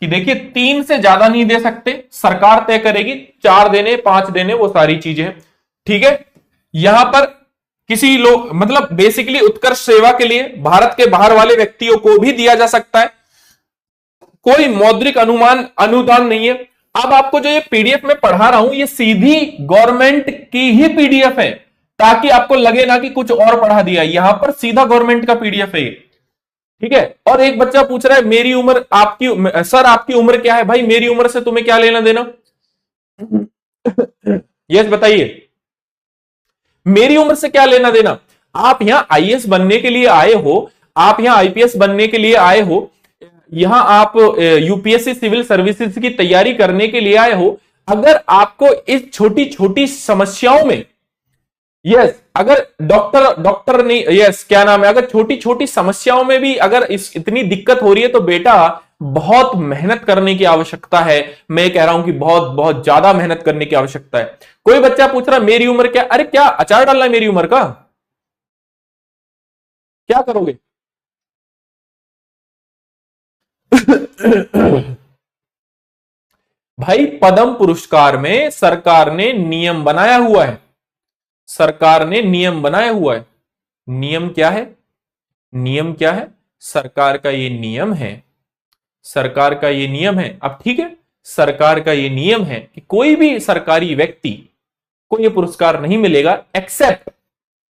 कि देखिए 3 से ज्यादा नहीं दे सकते, सरकार तय करेगी, 4 देने 5 देने वो सारी चीजें हैं, ठीक है। यहां पर किसी लोग, मतलब बेसिकली उत्कर्ष सेवा के लिए भारत के बाहर वाले व्यक्तियों को भी दिया जा सकता है, कोई मौद्रिक अनुदान नहीं है। अब आपको जो ये पीडीएफ में पढ़ा रहा हूं, ये सीधी गवर्नमेंट की ही पीडीएफ है, ताकि आपको लगे ना कि कुछ और पढ़ा दिया, यहां पर सीधा गवर्नमेंट का पीडीएफ है, ठीक है। और एक बच्चा पूछ रहा है मेरी उम्र, आपकी सर आपकी उम्र क्या है? भाई मेरी उम्र से तुम्हें क्या लेना देना? यस बताइए, मेरी उम्र से क्या लेना देना? आप यहां आईएएस बनने के लिए आए हो, आप यहां आईपीएस बनने के लिए आए हो, यहां आप यूपीएससी सिविल सर्विसेज की तैयारी करने के लिए आए हो। अगर आपको इस छोटी छोटी समस्याओं में, यस अगर डॉक्टर नहीं, यस क्या नाम है, अगर छोटी छोटी समस्याओं में भी अगर इतनी दिक्कत हो रही है, तो बेटा बहुत मेहनत करने की आवश्यकता है। मैं कह रहा हूं कि बहुत बहुत ज्यादा मेहनत करने की आवश्यकता है। कोई बच्चा पूछ रहा मेरी उम्र क्या? अरे क्या अचार डालना है मेरी उम्र का? क्या करोगे? भाई पद्म पुरस्कार में सरकार ने नियम बनाया हुआ है, सरकार ने नियम बनाया हुआ है। नियम क्या है? नियम क्या है? सरकार का ये नियम है, सरकार का ये नियम है। अब ठीक है, सरकार का ये नियम है कि कोई भी सरकारी व्यक्ति को ये पुरस्कार नहीं मिलेगा, एक्सेप्ट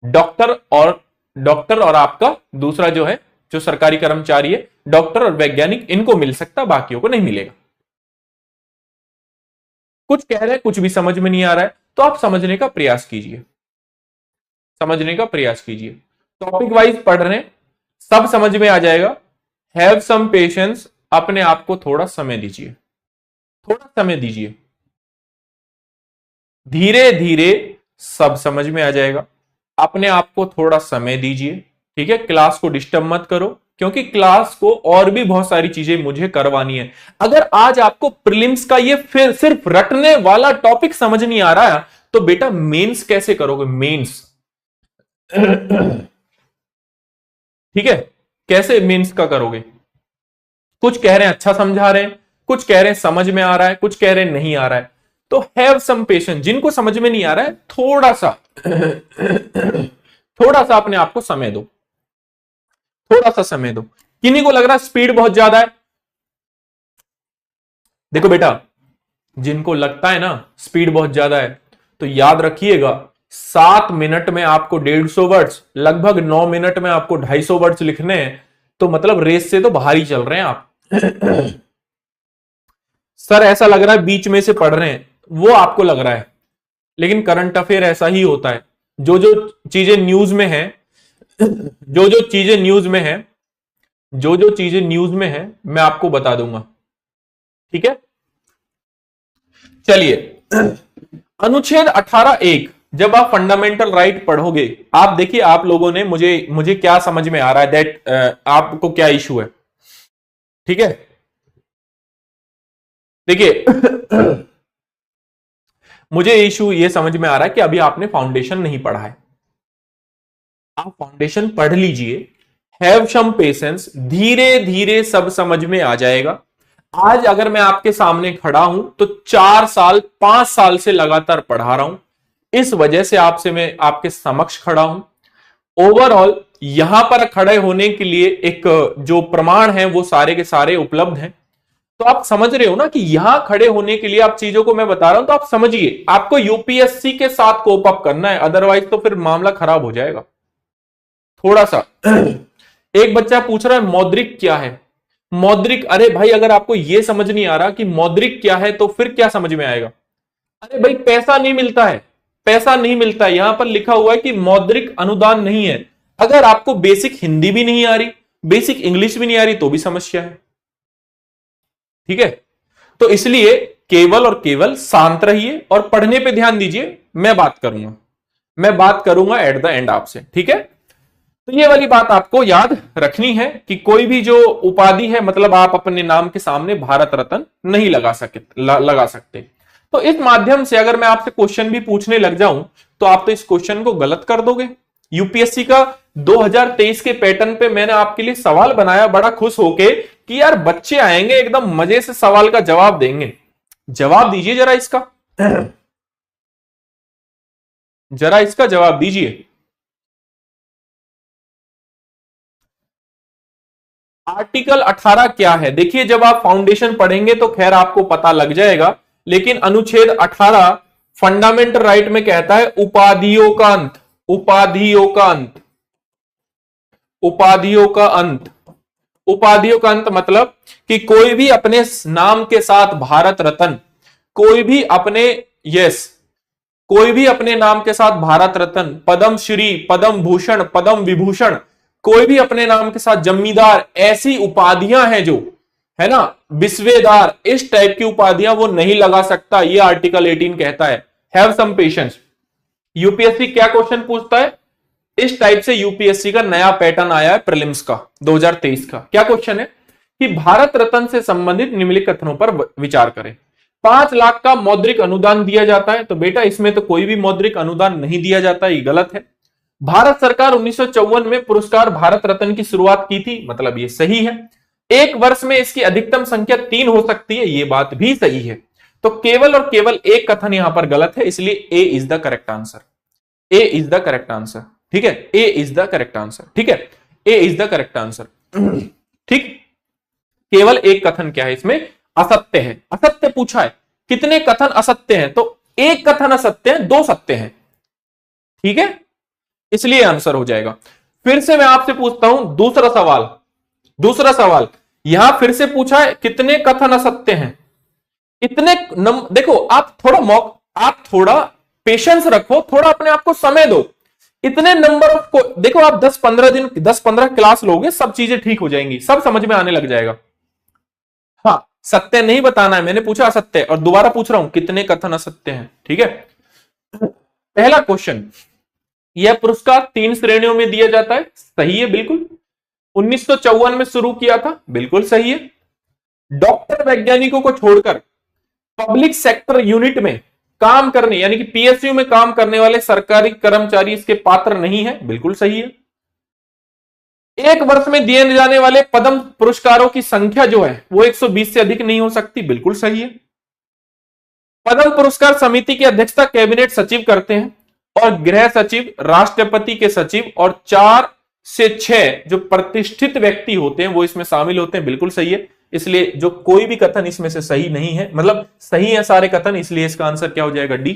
डॉक्टर और आपका दूसरा जो है, जो सरकारी कर्मचारी है, डॉक्टर और वैज्ञानिक, इनको मिल सकता, बाकियों को नहीं मिलेगा। कुछ कह रहे हैं, कुछ भी समझ में नहीं आ रहा है, तो आप समझने का प्रयास कीजिए, समझने का प्रयास कीजिए। टॉपिक वाइज पढ़ रहे हैं, सब समझ में आ जाएगा। हैव सम पेशेंस, अपने आप को थोड़ा समय दीजिए, थोड़ा समय दीजिए, धीरे धीरे सब समझ में आ जाएगा। अपने आप को थोड़ा समय दीजिए, ठीक है। क्लास को डिस्टर्ब मत करो, क्योंकि क्लास को और भी बहुत सारी चीजें मुझे करवानी है। अगर आज आपको प्रीलिम्स का ये फिर सिर्फ रटने वाला टॉपिक समझ नहीं आ रहा है, तो बेटा मेंस कैसे करोगे? मेंस ठीक है, कैसे मेंस का करोगे? कुछ कह रहे हैं अच्छा समझा रहे हैं, कुछ कह रहे हैं समझ में आ रहा है, कुछ कह रहे हैं नहीं आ रहा है। तो हैव सम पेशेंस, जिनको समझ में नहीं आ रहा है थोड़ा सा अपने आप को समय दो, थोड़ा सा समय दो। किन्हीं को लग रहा है स्पीड बहुत ज्यादा है, देखो बेटा जिनको लगता है ना स्पीड बहुत ज्यादा है, तो याद रखिएगा 7 मिनट में आपको 150 वर्ड्स, लगभग 9 मिनट में आपको 250 वर्ड्स लिखने हैं। तो मतलब रेस से तो बाहर ही चल रहे हैं आप। सर ऐसा लग रहा है बीच में से पढ़ रहे हैं, वो आपको लग रहा है, लेकिन करंट अफेयर ऐसा ही होता है, जो जो चीजें न्यूज में है, जो जो चीजें न्यूज में है, जो जो चीजें न्यूज में है मैं आपको बता दूंगा। ठीक है, चलिए अनुच्छेद 18(1) जब आप फंडामेंटल राइट पढ़ोगे, आप देखिए आप लोगों ने मुझे क्या समझ में आ रहा है, दैट आपको क्या इशू है। ठीक है, देखिए मुझे इशू ये समझ में आ रहा है कि अभी आपने फाउंडेशन नहीं पढ़ा है। आप फाउंडेशन पढ़ लीजिए, हैव सम पेशेंस, धीरे धीरे सब समझ में आ जाएगा। आज अगर मैं आपके सामने खड़ा हूं तो 4 साल 5 साल से लगातार पढ़ा रहा हूं, इस वजह से आपसे मैं आपके समक्ष खड़ा हूं। ओवरऑल यहां पर खड़े होने के लिए एक जो प्रमाण है वो सारे के सारे उपलब्ध हैं। तो आप समझ रहे हो ना कि यहां खड़े होने के लिए आप चीजों को मैं बता रहा हूं, तो आप समझिए आपको यूपीएससी के साथ कोप अप करना है, अदरवाइज तो फिर मामला खराब हो जाएगा थोड़ा सा। एक बच्चा पूछ रहा है मौद्रिक क्या है। मौद्रिक, अरे भाई अगर आपको यह समझ नहीं आ रहा कि मौद्रिक क्या है तो फिर क्या समझ में आएगा। अरे भाई पैसा नहीं मिलता है, पैसा नहीं मिलता है, यहां पर लिखा हुआ है कि मौद्रिक अनुदान नहीं है। अगर आपको बेसिक हिंदी भी नहीं आ रही, बेसिक इंग्लिश भी नहीं आ रही तो भी समस्या है। ठीक है, तो इसलिए केवल और केवल शांत रहिए और पढ़ने पे ध्यान दीजिए। मैं बात करूंगा एट द एंड आपसे। ठीक है, तो ये वाली बात आपको याद रखनी है कि कोई भी जो उपाधि है, मतलब आप अपने नाम के सामने भारत रत्न नहीं लगा सकते। तो इस माध्यम से अगर मैं आपसे क्वेश्चन भी पूछने लग जाऊं तो आप तो इस क्वेश्चन को गलत कर दोगे। यूपीएससी का 2023 के पैटर्न पे मैंने आपके लिए सवाल बनाया बड़ा खुश होके कि यार बच्चे आएंगे एकदम मजे से सवाल का जवाब देंगे। जवाब दीजिए जरा इसका, जरा इसका जवाब दीजिए। आर्टिकल 18 क्या है? देखिए जब आप फाउंडेशन पढ़ेंगे तो खैर आपको पता लग जाएगा, लेकिन अनुच्छेद 18 फंडामेंटल राइट में कहता है उपाधियों का अंत, उपाधियों का अंत, उपाधियों का अंत। उपाधियों का अंत मतलब कि कोई भी अपने नाम के साथ भारत रत्न, कोई भी अपने कोई भी अपने नाम के साथ भारत रत्न, पद्म श्री, पद्म भूषण, पद्म विभूषण, कोई भी अपने नाम के साथ जमींदार, ऐसी उपाधियां हैं जो है ना, विश्वेदार, इस टाइप की उपाधियां वो नहीं लगा सकता। ये आर्टिकल 18 कहता है। Have some patience. यूपीएससी क्या क्वेश्चन पूछता है? इस टाइप से यूपीएससी का नया पैटर्न आया है प्रीलिम्स का 2023 का। क्या क्वेश्चन है कि भारत रत्न से संबंधित निम्नलिखित कथनों पर विचार करें। 5 लाख का मौद्रिक अनुदान दिया जाता है, तो बेटा इसमें तो कोई भी मौद्रिक अनुदान नहीं दिया जाता, ये गलत है। भारत सरकार 1954 में पुरस्कार भारत रत्न की शुरुआत की थी, मतलब ये सही है। एक वर्ष में इसकी अधिकतम संख्या 3 हो सकती है, ये बात भी सही है। तो केवल और केवल एक कथन यहां पर गलत है, इसलिए A is the correct answer. A is the correct answer. ठीक है, A is the correct answer. ठीक है, A is the correct answer. ठीक, केवल एक कथन क्या है इसमें? असत्य है। असत्य पूछा है, कितने कथन असत्य हैं? तो एक कथन असत्य है, 2 सत्य हैं। ठीक है, इसलिए आंसर हो जाएगा। फिर से मैं आपसे पूछता हूं दूसरा सवाल। दूसरा सवाल यहां फिर से पूछा है, कितने कथन असत्य हैं? इतने देखो आप थोड़ा पेशेंस रखो, थोड़ा अपने आप को समय दो। इतने नंबर ऑफ को देखो, आप 10-15 क्लास लोगे, सब चीजें ठीक हो जाएंगी, सब समझ में आने लग जाएगा। हाँ, सत्य नहीं बताना है, मैंने पूछा असत्य, और दोबारा पूछ रहा हूं कितने कथन असत्य हैं। ठीक है, पहला क्वेश्चन, यह पुरस्कार 3 श्रेणियों में दिया जाता है, सही है बिल्कुल। 1954 में शुरू किया था, बिल्कुल सही है। डॉक्टर वैज्ञानिकों को छोड़कर पब्लिक सेक्टर यूनिट में काम करने, यानी कि पीएसयू में काम करने वाले सरकारी कर्मचारी इसके पात्र नहीं है, बिल्कुल सही है। एक वर्ष में दिए जाने वाले पद्म पुरस्कारों की संख्या जो है वो 120 से अधिक नहीं हो सकती, बिल्कुल सही है। पद्म पुरस्कार समिति की अध्यक्षता कैबिनेट सचिव करते हैं, और गृह सचिव, राष्ट्रपति के सचिव और 4 से 6 जो प्रतिष्ठित व्यक्ति होते हैं वो इसमें शामिल होते हैं, बिल्कुल सही है। इसलिए जो कोई भी कथन इसमें से सही नहीं है, मतलब सही है सारे कथन, इसलिए इसका आंसर क्या हो जाएगा? डी।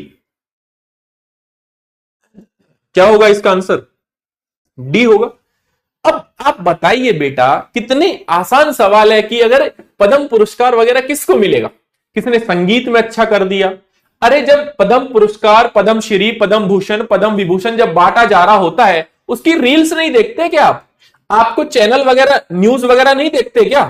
क्या होगा इसका आंसर? डी होगा। अब आप बताइए बेटा, कितने आसान सवाल है कि अगर पद्म पुरस्कार वगैरह किसको मिलेगा? किसने संगीत में अच्छा कर दिया, अरे जब पद्म पुरस्कार, पद्म श्री, पद्म भूषण, पद्म विभूषण जब बांटा जा रहा होता है, उसकी रील्स नहीं देखते क्या आप? आपको चैनल वगैरह, न्यूज वगैरह नहीं देखते क्या?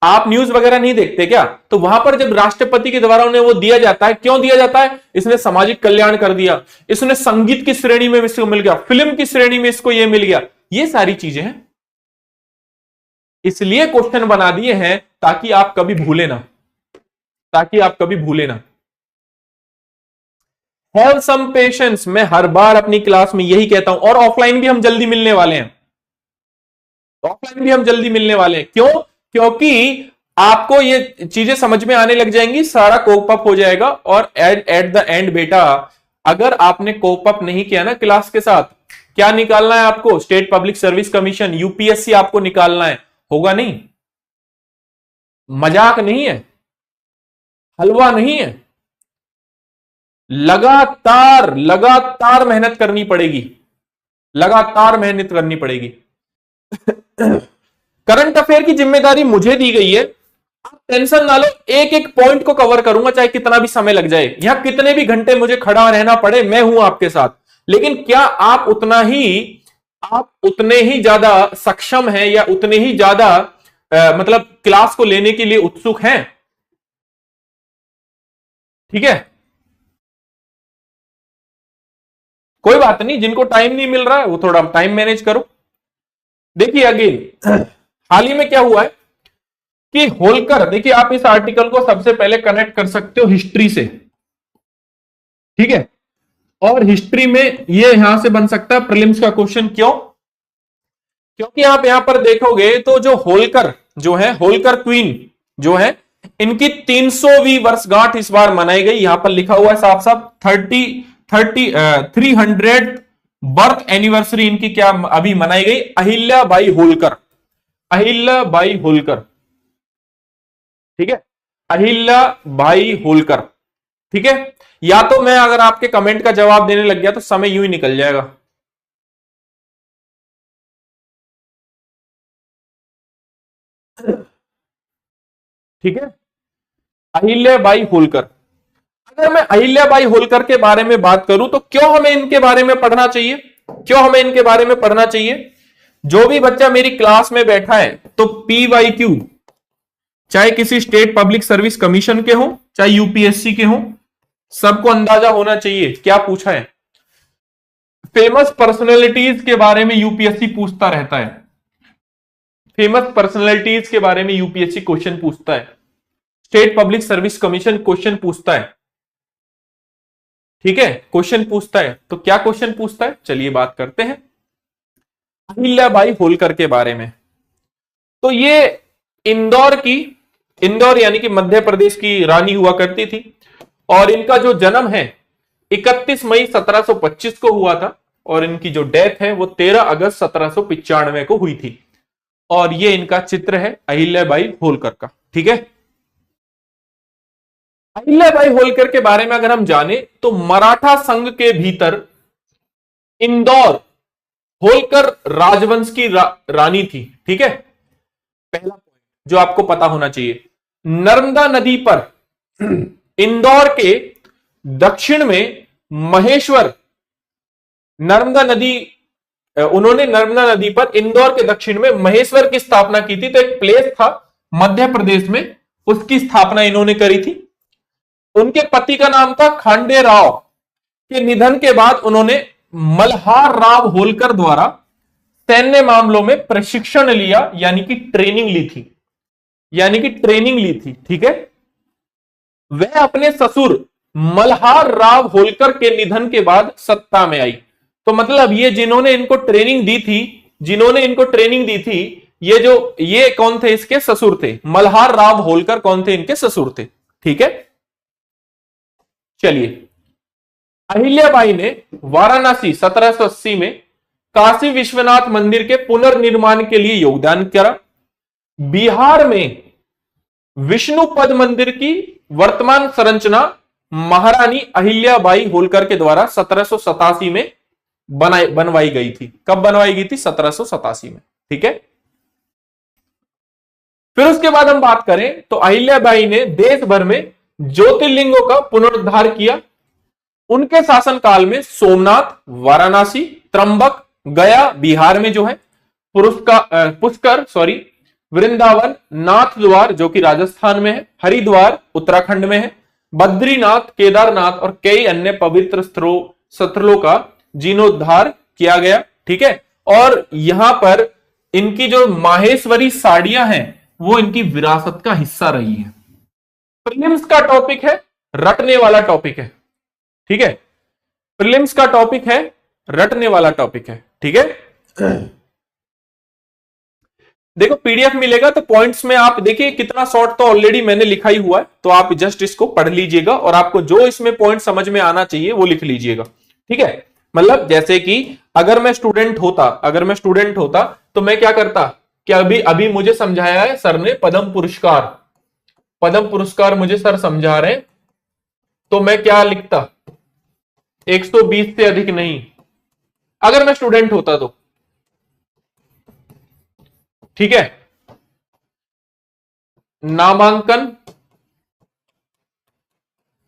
आप न्यूज वगैरह नहीं देखते क्या? तो वहां पर जब राष्ट्रपति के द्वारा उन्हें वो दिया जाता है, क्यों दिया जाता है? इसने सामाजिक कल्याण कर दिया, इसने संगीत की श्रेणी में इसको मिल गया, फिल्म की श्रेणी में इसको ये मिल गया, ये सारी चीजें हैं। इसलिए क्वेश्चन बना दिए हैं ताकि आप कभी भूले ना, ताकि आप कभी भूले ना। हैव सम पेशेंस, मैं हर बार अपनी क्लास में यही कहता हूं, और ऑफलाइन भी हम जल्दी मिलने वाले हैं, ऑफलाइन भी हम जल्दी मिलने वाले हैं। क्यों? क्योंकि आपको ये चीजें समझ में आने लग जाएंगी, सारा कोप अप हो जाएगा, और एट द एंड बेटा, अगर आपने कोप अप नहीं किया ना क्लास के साथ, क्या निकालना है आपको? State public service commission, UPSC आपको निकालना है, होगा नहीं, मजाक नहीं है, हलवा नहीं है, लगातार लगातार मेहनत करनी पड़ेगी, लगातार मेहनत करनी पड़ेगी। करंट अफेयर की जिम्मेदारी मुझे दी गई है, आप टेंशन ना लो, एक एक पॉइंट को कवर करूंगा, चाहे कितना भी समय लग जाए, यहां कितने भी घंटे मुझे खड़ा रहना पड़े, मैं हूं आपके साथ। लेकिन क्या आप उतने ही ज्यादा सक्षम हैं, या उतने ही ज्यादा मतलब क्लास को लेने के लिए उत्सुक हैं? ठीक है, कोई बात नहीं, जिनको टाइम नहीं मिल रहा है वो थोड़ा टाइम मैनेज करो। देखिए अगेन, हाल ही में क्या हुआ है कि होलकर, देखिए आप इस आर्टिकल को सबसे पहले कनेक्ट कर सकते हो हिस्ट्री से, ठीक है, और हिस्ट्री में ये यहां से बन सकता है प्रीलिम्स का क्वेश्चन। क्यों? क्योंकि आप यहां पर देखोगे तो जो होलकर जो है, होलकर क्वीन जो है, इनकी 300वीं वर्षगांठ इस बार मनाई गई। यहां पर लिखा हुआ है साफ साफ 300 बर्थ एनिवर्सरी इनकी क्या अभी मनाई गई? अहिल्याबाई होलकर, अहिल्याबाई होलकर, ठीक है, अहिल्याबाई होलकर, ठीक है। या तो मैं अगर आपके कमेंट का जवाब देने लग गया तो समय यूं ही निकल जाएगा। ठीक है, अहिल्याबाई होलकर। अगर मैं अहिल्याबाई होलकर के बारे में बात करूं तो क्यों हमें इनके बारे में पढ़ना चाहिए? क्यों हमें इनके बारे में पढ़ना चाहिए? जो भी बच्चा मेरी क्लास में बैठा है तो PYQ, चाहे किसी स्टेट पब्लिक सर्विस कमीशन के हो, चाहे यूपीएससी के हो, सबको अंदाजा होना चाहिए क्या पूछा है। फेमस पर्सनैलिटीज के बारे में यूपीएससी पूछता रहता है, फेमस पर्सनैलिटीज के बारे में यूपीएससी क्वेश्चन पूछता है, state public service commission question पूछता है, ठीक है, क्वेश्चन पूछता है। तो क्या क्वेश्चन पूछता है, चलिए बात करते हैं अहिल्याबाई होलकर के बारे में। तो ये इंदौर यानी कि मध्य प्रदेश की रानी हुआ करती थी, और इनका जो जन्म है 31 मई 1725 को हुआ था, और इनकी जो डेथ है वो 13 अगस्त 1795 को हुई थी। और ये इनका चित्र है अहिल्याबाई होलकर का, ठीक है। अहिल्याबाई होलकर के बारे में अगर हम जाने तो मराठा संघ के भीतर इंदौर होलकर राजवंश की रानी थी, ठीक है। पहला पॉइंट जो आपको पता होना चाहिए, नर्मदा नदी पर इंदौर के दक्षिण में महेश्वर, नर्मदा नदी, उन्होंने नर्मदा नदी पर इंदौर के दक्षिण में महेश्वर की स्थापना की थी। तो एक प्लेस था मध्य प्रदेश में, उसकी स्थापना इन्होंने करी थी। उनके पति का नाम था खांडे राव, के निधन के बाद उन्होंने मल्हार राव होलकर द्वारा सैन्य मामलों में प्रशिक्षण लिया, यानी कि ट्रेनिंग ली थी, यानी कि ट्रेनिंग ली थी, ठीक है। वह अपने ससुर मल्हार राव होलकर के निधन के बाद सत्ता में आई। तो मतलब ये जिन्होंने इनको ट्रेनिंग दी थी, जिन्होंने इनको ट्रेनिंग दी थी, ये कौन थे? इसके ससुर थे। मल्हार राव होलकर कौन थे? इनके ससुर थे, ठीक है। चलिए, अहिल्याबाई ने वाराणसी 1780 में काशी विश्वनाथ मंदिर के पुनर्निर्माण के लिए योगदान करा। बिहार में विष्णुपद मंदिर की वर्तमान संरचना महारानी अहिल्याबाई होलकर के द्वारा 1787 में बनवाई गई थी। कब बनवाई गई थी? 1787 में, ठीक है। फिर उसके बाद हम बात करें तो अहिल्याबाई ने देश भर में ज्योतिर्लिंगों का पुनरुद्धार किया। उनके शासनकाल में सोमनाथ, वाराणसी, त्र्यंबक, गया बिहार में जो है, पुष्कर वृंदावन, नाथ द्वार जो कि राजस्थान में है, हरिद्वार उत्तराखंड में है, बद्रीनाथ, केदारनाथ और कई अन्य पवित्र स्थलों का जीर्णोद्धार किया गया। ठीक है, और यहां पर इनकी जो माहेश्वरी साड़ियां हैं वो इनकी विरासत का हिस्सा रही है। प्रीलिम्स का टॉपिक है, रटने वाला टॉपिक है। ठीक है, प्रीलिम्स का टॉपिक है, रटने वाला टॉपिक है। ठीक है, देखो पीडीएफ मिलेगा तो पॉइंट्स में आप देखिए कितना शॉर्ट तो ऑलरेडी मैंने लिखा ही हुआ है, तो आप जस्ट इसको पढ़ लीजिएगा और आपको जो इसमें पॉइंट समझ में आना चाहिए वो लिख लीजिएगा। ठीक है, मतलब जैसे कि अगर मैं स्टूडेंट होता तो मैं क्या करता कि अभी मुझे समझाया है सर ने पद्म पुरस्कार मुझे सर समझा रहे हैं, तो मैं क्या लिखता, 120 से अधिक नहीं, अगर मैं स्टूडेंट होता तो। ठीक है, नामांकन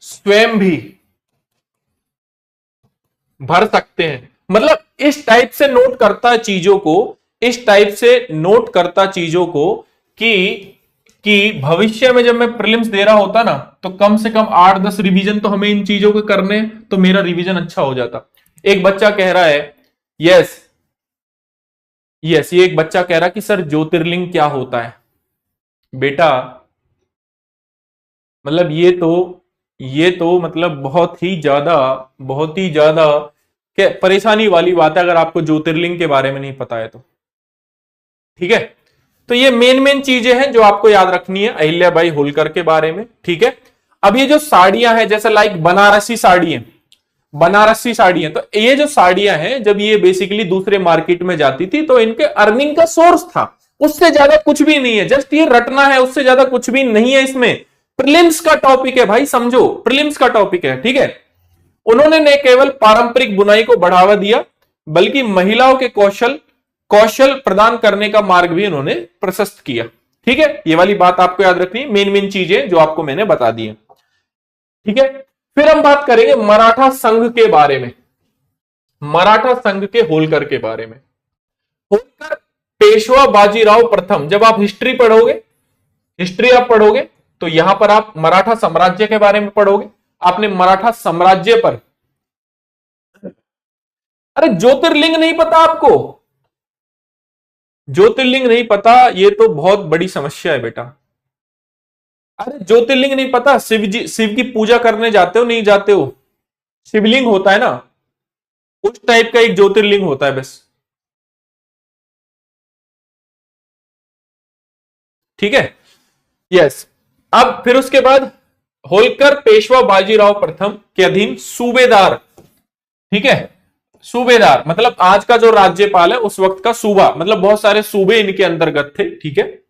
स्वयं भी भर सकते हैं, मतलब इस टाइप से नोट करता चीजों को, कि भविष्य में जब मैं प्रीलिम्स दे रहा होता ना तो कम से कम 8-10 रिवीजन तो हमें इन चीजों के करने, तो मेरा रिवीजन अच्छा हो जाता। एक बच्चा कह रहा है यस, ये एक बच्चा कह रहा कि सर ज्योतिर्लिंग क्या होता है बेटा, मतलब ये तो मतलब बहुत ही ज्यादा परेशानी वाली बात है अगर आपको ज्योतिर्लिंग के बारे में नहीं पता है तो। ठीक है, तो ये मेन चीजें हैं जो आपको याद रखनी है अहिल्याबाई होलकर के बारे में। ठीक है, अब ये जो साड़ियां हैं जैसे लाइक बनारसी साड़ियां, तो ये जो साड़ियां हैं जब ये बेसिकली दूसरे मार्केट में जाती थी तो इनके अर्निंग का सोर्स था, उससे ज्यादा कुछ भी नहीं है, जस्ट ये रटना है, उससे ज्यादा कुछ भी नहीं है इसमें। प्रीलिम्स का टॉपिक है भाई, समझो प्रीलिम्स का टॉपिक है। ठीक है, उन्होंने न केवल पारंपरिक बुनाई को बढ़ावा दिया बल्कि महिलाओं के कौशल प्रदान करने का मार्ग भी उन्होंने प्रशस्त किया। ठीक है, ये वाली बात आपको याद रखनी है, मेन चीजें जो आपको मैंने बता दी है। ठीक है, फिर हम बात करेंगे मराठा संघ के बारे में, मराठा संघ के होलकर के बारे में। होलकर पेशवा बाजीराव प्रथम, जब आप हिस्ट्री आप पढ़ोगे तो यहां पर आप मराठा साम्राज्य के बारे में पढ़ोगे, आपने मराठा साम्राज्य पर, अरे ज्योतिर्लिंग नहीं पता आपको, ज्योतिर्लिंग नहीं पता, ये तो बहुत बड़ी समस्या है बेटा। अरे ज्योतिर्लिंग नहीं पता, शिव की पूजा करने जाते हो नहीं जाते हो, शिवलिंग होता है ना, उस टाइप का एक ज्योतिर्लिंग होता है बस। ठीक है, यस। अब फिर उसके बाद होलकर पेशवा बाजीराव प्रथम के अधीन सूबेदार, ठीक है, सूबेदार मतलब आज का जो राज्यपाल है उस वक्त का सूबा, मतलब बहुत सारे सूबे इनके अंतर्गत थे। ठीक है,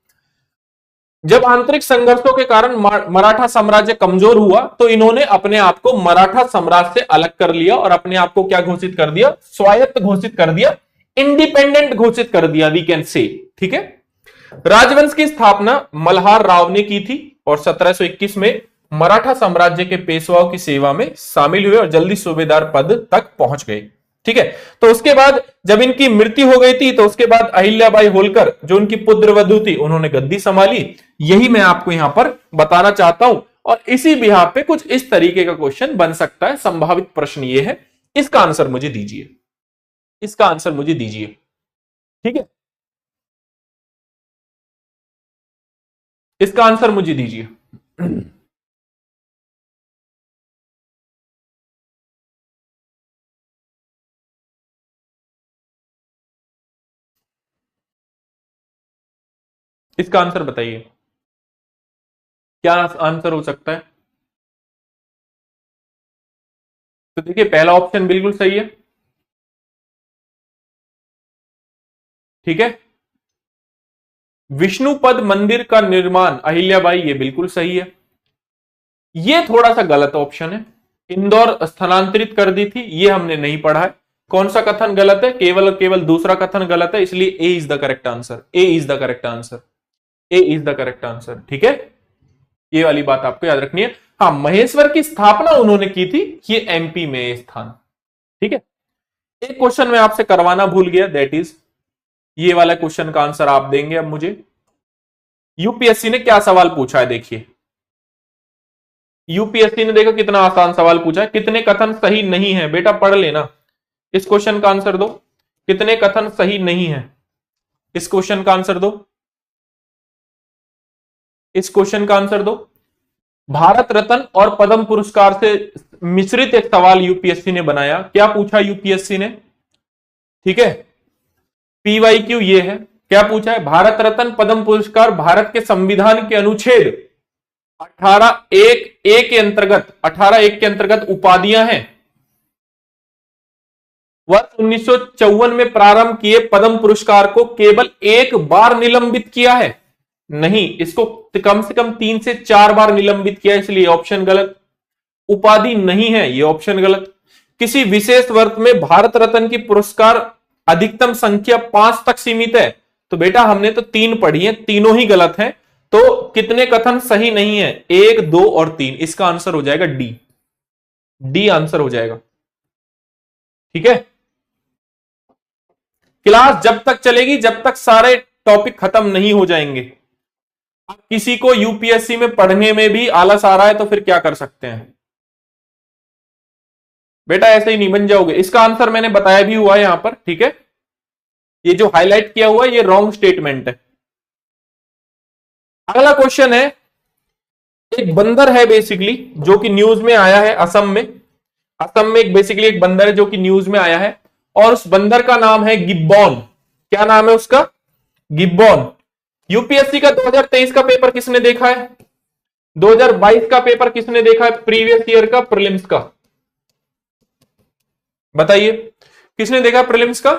जब आंतरिक संघर्षों के कारण मराठा साम्राज्य कमजोर हुआ तो इन्होंने अपने आप को मराठा साम्राज्य से अलग कर लिया और अपने आप को क्या घोषित कर दिया, स्वायत्त घोषित कर दिया, इंडिपेंडेंट घोषित कर दिया, वी कैन से। ठीक है, राजवंश की स्थापना मल्हार राव ने की थी और 1721 में मराठा साम्राज्य के पेशवाओं की सेवा में शामिल हुए और जल्दी सूबेदार पद तक पहुंच गए। ठीक है, तो उसके बाद जब इनकी मृत्यु हो गई थी तो उसके बाद अहिल्याबाई होलकर जो उनकी पुत्रवधू थी उन्होंने गद्दी संभाली। यही मैं आपको यहां पर बताना चाहता हूं और इसी बिहार पे कुछ इस तरीके का क्वेश्चन बन सकता है। संभावित प्रश्न ये है, इसका आंसर मुझे दीजिए, इसका आंसर मुझे दीजिए। ठीक है, इसका आंसर मुझे दीजिए। इसका आंसर बताइए, क्या आंसर हो सकता है? तो देखिए पहला ऑप्शन बिल्कुल सही है। ठीक है, विष्णुपद मंदिर का निर्माण अहिल्याबाई, ये बिल्कुल सही है। ये थोड़ा सा गलत ऑप्शन है, इंदौर स्थानांतरित कर दी थी, ये हमने नहीं पढ़ा है। कौन सा कथन गलत है? केवल दूसरा कथन गलत है, इसलिए A is the correct answer, A is the correct answer, A is the correct answer. ठीक है, ये वाली बात आपको याद रखनी है। हाँ, महेश्वर की स्थापना उन्होंने की थी, ये एमपी में है स्थान। ठीक है, एक क्वेश्चन मैं आपसे करवाना भूल गया, दैट इज ये वाला क्वेश्चन का आंसर आप देंगे अब मुझे। यूपीएससी ने क्या सवाल पूछा है, देखिए यूपीएससी ने देखो कितना आसान सवाल पूछा है, कितने कथन सही नहीं है, बेटा पढ़ लेना, इस क्वेश्चन का आंसर दो, कितने कथन सही नहीं है, इस क्वेश्चन का आंसर दो, इस क्वेश्चन का आंसर दो। भारत रत्न और पद्म पुरस्कार से मिश्रित एक सवाल यूपीएससी ने बनाया, क्या पूछा यूपीएससी ने? ठीक है, पीवाईक्यू ये है, क्या पूछा है? भारत रत्न पद्म पुरस्कार भारत के संविधान के अनुच्छेद 18(1)(a) के अंतर्गत 18(1) के अंतर्गत उपाधियां हैं। वर्ष 1954 में प्रारंभ किए पद्म पुरस्कार को केवल एक बार निलंबित किया है, नहीं, इसको कम से कम 3 से 4 बार निलंबित किया, इसलिए ऑप्शन गलत। उपाधि नहीं है, ये ऑप्शन गलत। किसी विशेष वर्ष में भारत रत्न की पुरस्कार अधिकतम संख्या 5 तक सीमित है, तो बेटा हमने तो 3 पढ़ी है, तीनों ही गलत हैं। तो कितने कथन सही नहीं है? 1, 2 और 3, इसका आंसर हो जाएगा डी, डी आंसर हो जाएगा। ठीक है, क्लास जब तक चलेगी जब तक सारे टॉपिक खत्म नहीं हो जाएंगे। अब किसी को यूपीएससी में पढ़ने में भी आलस आ रहा है तो फिर क्या कर सकते हैं बेटा, ऐसे ही नहीं बन जाओगे। इसका आंसर मैंने बताया भी हुआ है यहां पर। ठीक है, ये जो हाईलाइट किया हुआ है ये रॉन्ग स्टेटमेंट है। अगला क्वेश्चन है, एक बंदर है बेसिकली जो कि न्यूज में आया है, असम में, असम में एक बेसिकली एक बंदर है जो कि न्यूज में आया है, और उस बंदर का नाम है गिब्बॉन। क्या नाम है उसका? गिब्बॉन। यूपीएससी का 2023 का पेपर किसने देखा है? 2022 का पेपर किसने देखा है? प्रीवियस ईयर का प्रीलिम्स का बताइए, किसने देखा प्रीलिम्स का?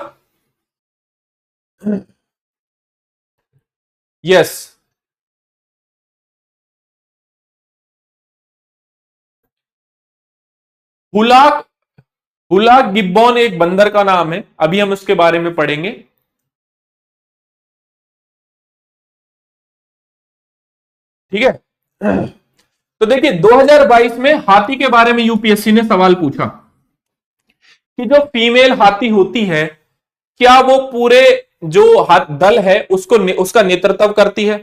यस, हुलाक, हुलाक गिब्बॉन एक बंदर का नाम है, अभी हम उसके बारे में पढ़ेंगे। ठीक है, तो देखिए 2022 में हाथी के बारे में यूपीएससी ने सवाल पूछा कि जो फीमेल हाथी होती है क्या वो पूरे जो दल है उसको उसका नेतृत्व करती है?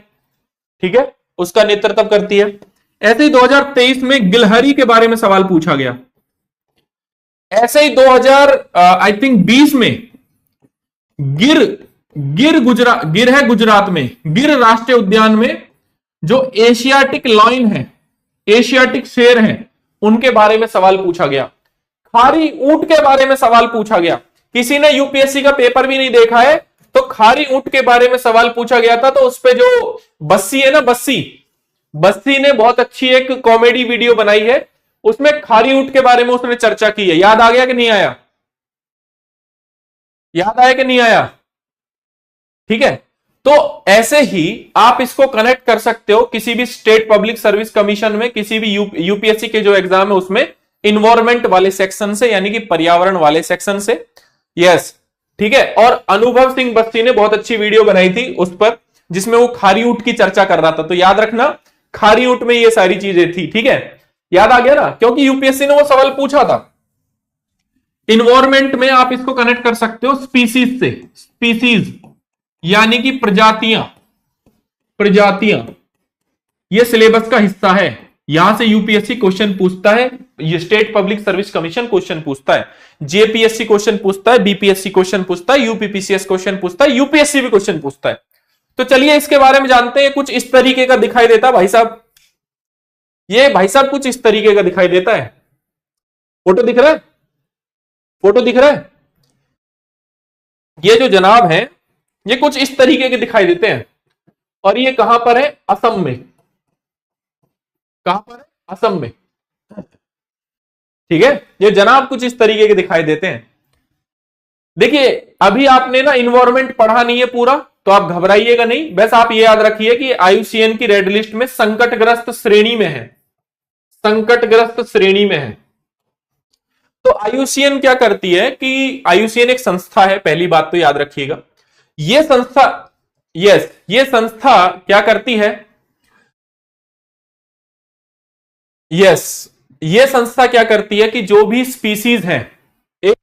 ठीक है, उसका नेतृत्व करती है। ऐसे ही 2023 में गिलहरी के बारे में सवाल पूछा गया। ऐसे ही 2000 आई थिंक 20 में गिर, गिर है गुजरात में, गिर राष्ट्रीय उद्यान में जो एशियाटिक लॉइन है, एशियाटिक शेर हैं, उनके बारे में सवाल पूछा गया। खारी ऊंट के बारे में सवाल पूछा गया। किसी ने यूपीएससी का पेपर भी नहीं देखा है तो खारी ऊंट के बारे में सवाल पूछा गया था, तो उस पे जो बस्सी है ना, बस्सी, बस्सी ने बहुत अच्छी एक कॉमेडी वीडियो बनाई है, उसमें खारी ऊंट के बारे में उसने चर्चा की है। याद आ गया कि नहीं आया? याद आया कि नहीं आया? ठीक है, तो ऐसे ही आप इसको कनेक्ट कर सकते हो किसी भी स्टेट पब्लिक सर्विस कमीशन में, किसी भी यूपीएससी के जो एग्जाम है उसमें इन्वायरमेंट वाले सेक्शन से, यानी कि पर्यावरण वाले सेक्शन से। यस, ठीक है, और अनुभव सिंह बस्सी ने बहुत अच्छी वीडियो बनाई थी उस पर, जिसमें वो खारी ऊंट की चर्चा कर रहा था, तो याद रखना खारी ऊंट में ये सारी चीजें थी। ठीक है, याद आ गया ना, क्योंकि यूपीएससी ने वो सवाल पूछा था। इन्वायरमेंट में आप इसको कनेक्ट कर सकते हो स्पीसीज से, स्पीसीज यानी कि प्रजातियां, प्रजातियां ये सिलेबस का हिस्सा है। यहां से यूपीएससी क्वेश्चन पूछता है, ये state public service commission question पूछता है, जेपीएससी क्वेश्चन पूछता है, बीपीएससी क्वेश्चन पूछता है, यूपीपीसीएस क्वेश्चन पूछता है, यूपीएससी भी क्वेश्चन पूछता है। तो चलिए इसके बारे में जानते हैं। कुछ इस तरीके का दिखाई देता है भाई साहब, ये भाई साहब कुछ इस तरीके का दिखाई देता है। फोटो दिख रहा है? फोटो दिख रहा है? ये जो जनाब है ये कुछ इस तरीके के दिखाई देते हैं, और ये कहां पर है? असम में। कहां पर है? असम में। ठीक है, ये जनाब कुछ इस तरीके के दिखाई देते हैं। देखिए अभी आपने ना इन्वायरमेंट पढ़ा नहीं है पूरा, तो आप घबराइएगा नहीं, बस आप ये याद रखिए कि आईयूसीएन की रेड लिस्ट में संकटग्रस्त श्रेणी में है, संकटग्रस्त श्रेणी में है। तो आईयूसीएन क्या करती है कि आईयूसीएन एक संस्था है, पहली बात तो याद रखिएगा। ये संस्था, यस, ये संस्था क्या करती है? यस, ये संस्था क्या करती है कि जो भी स्पीसीज हैं, एक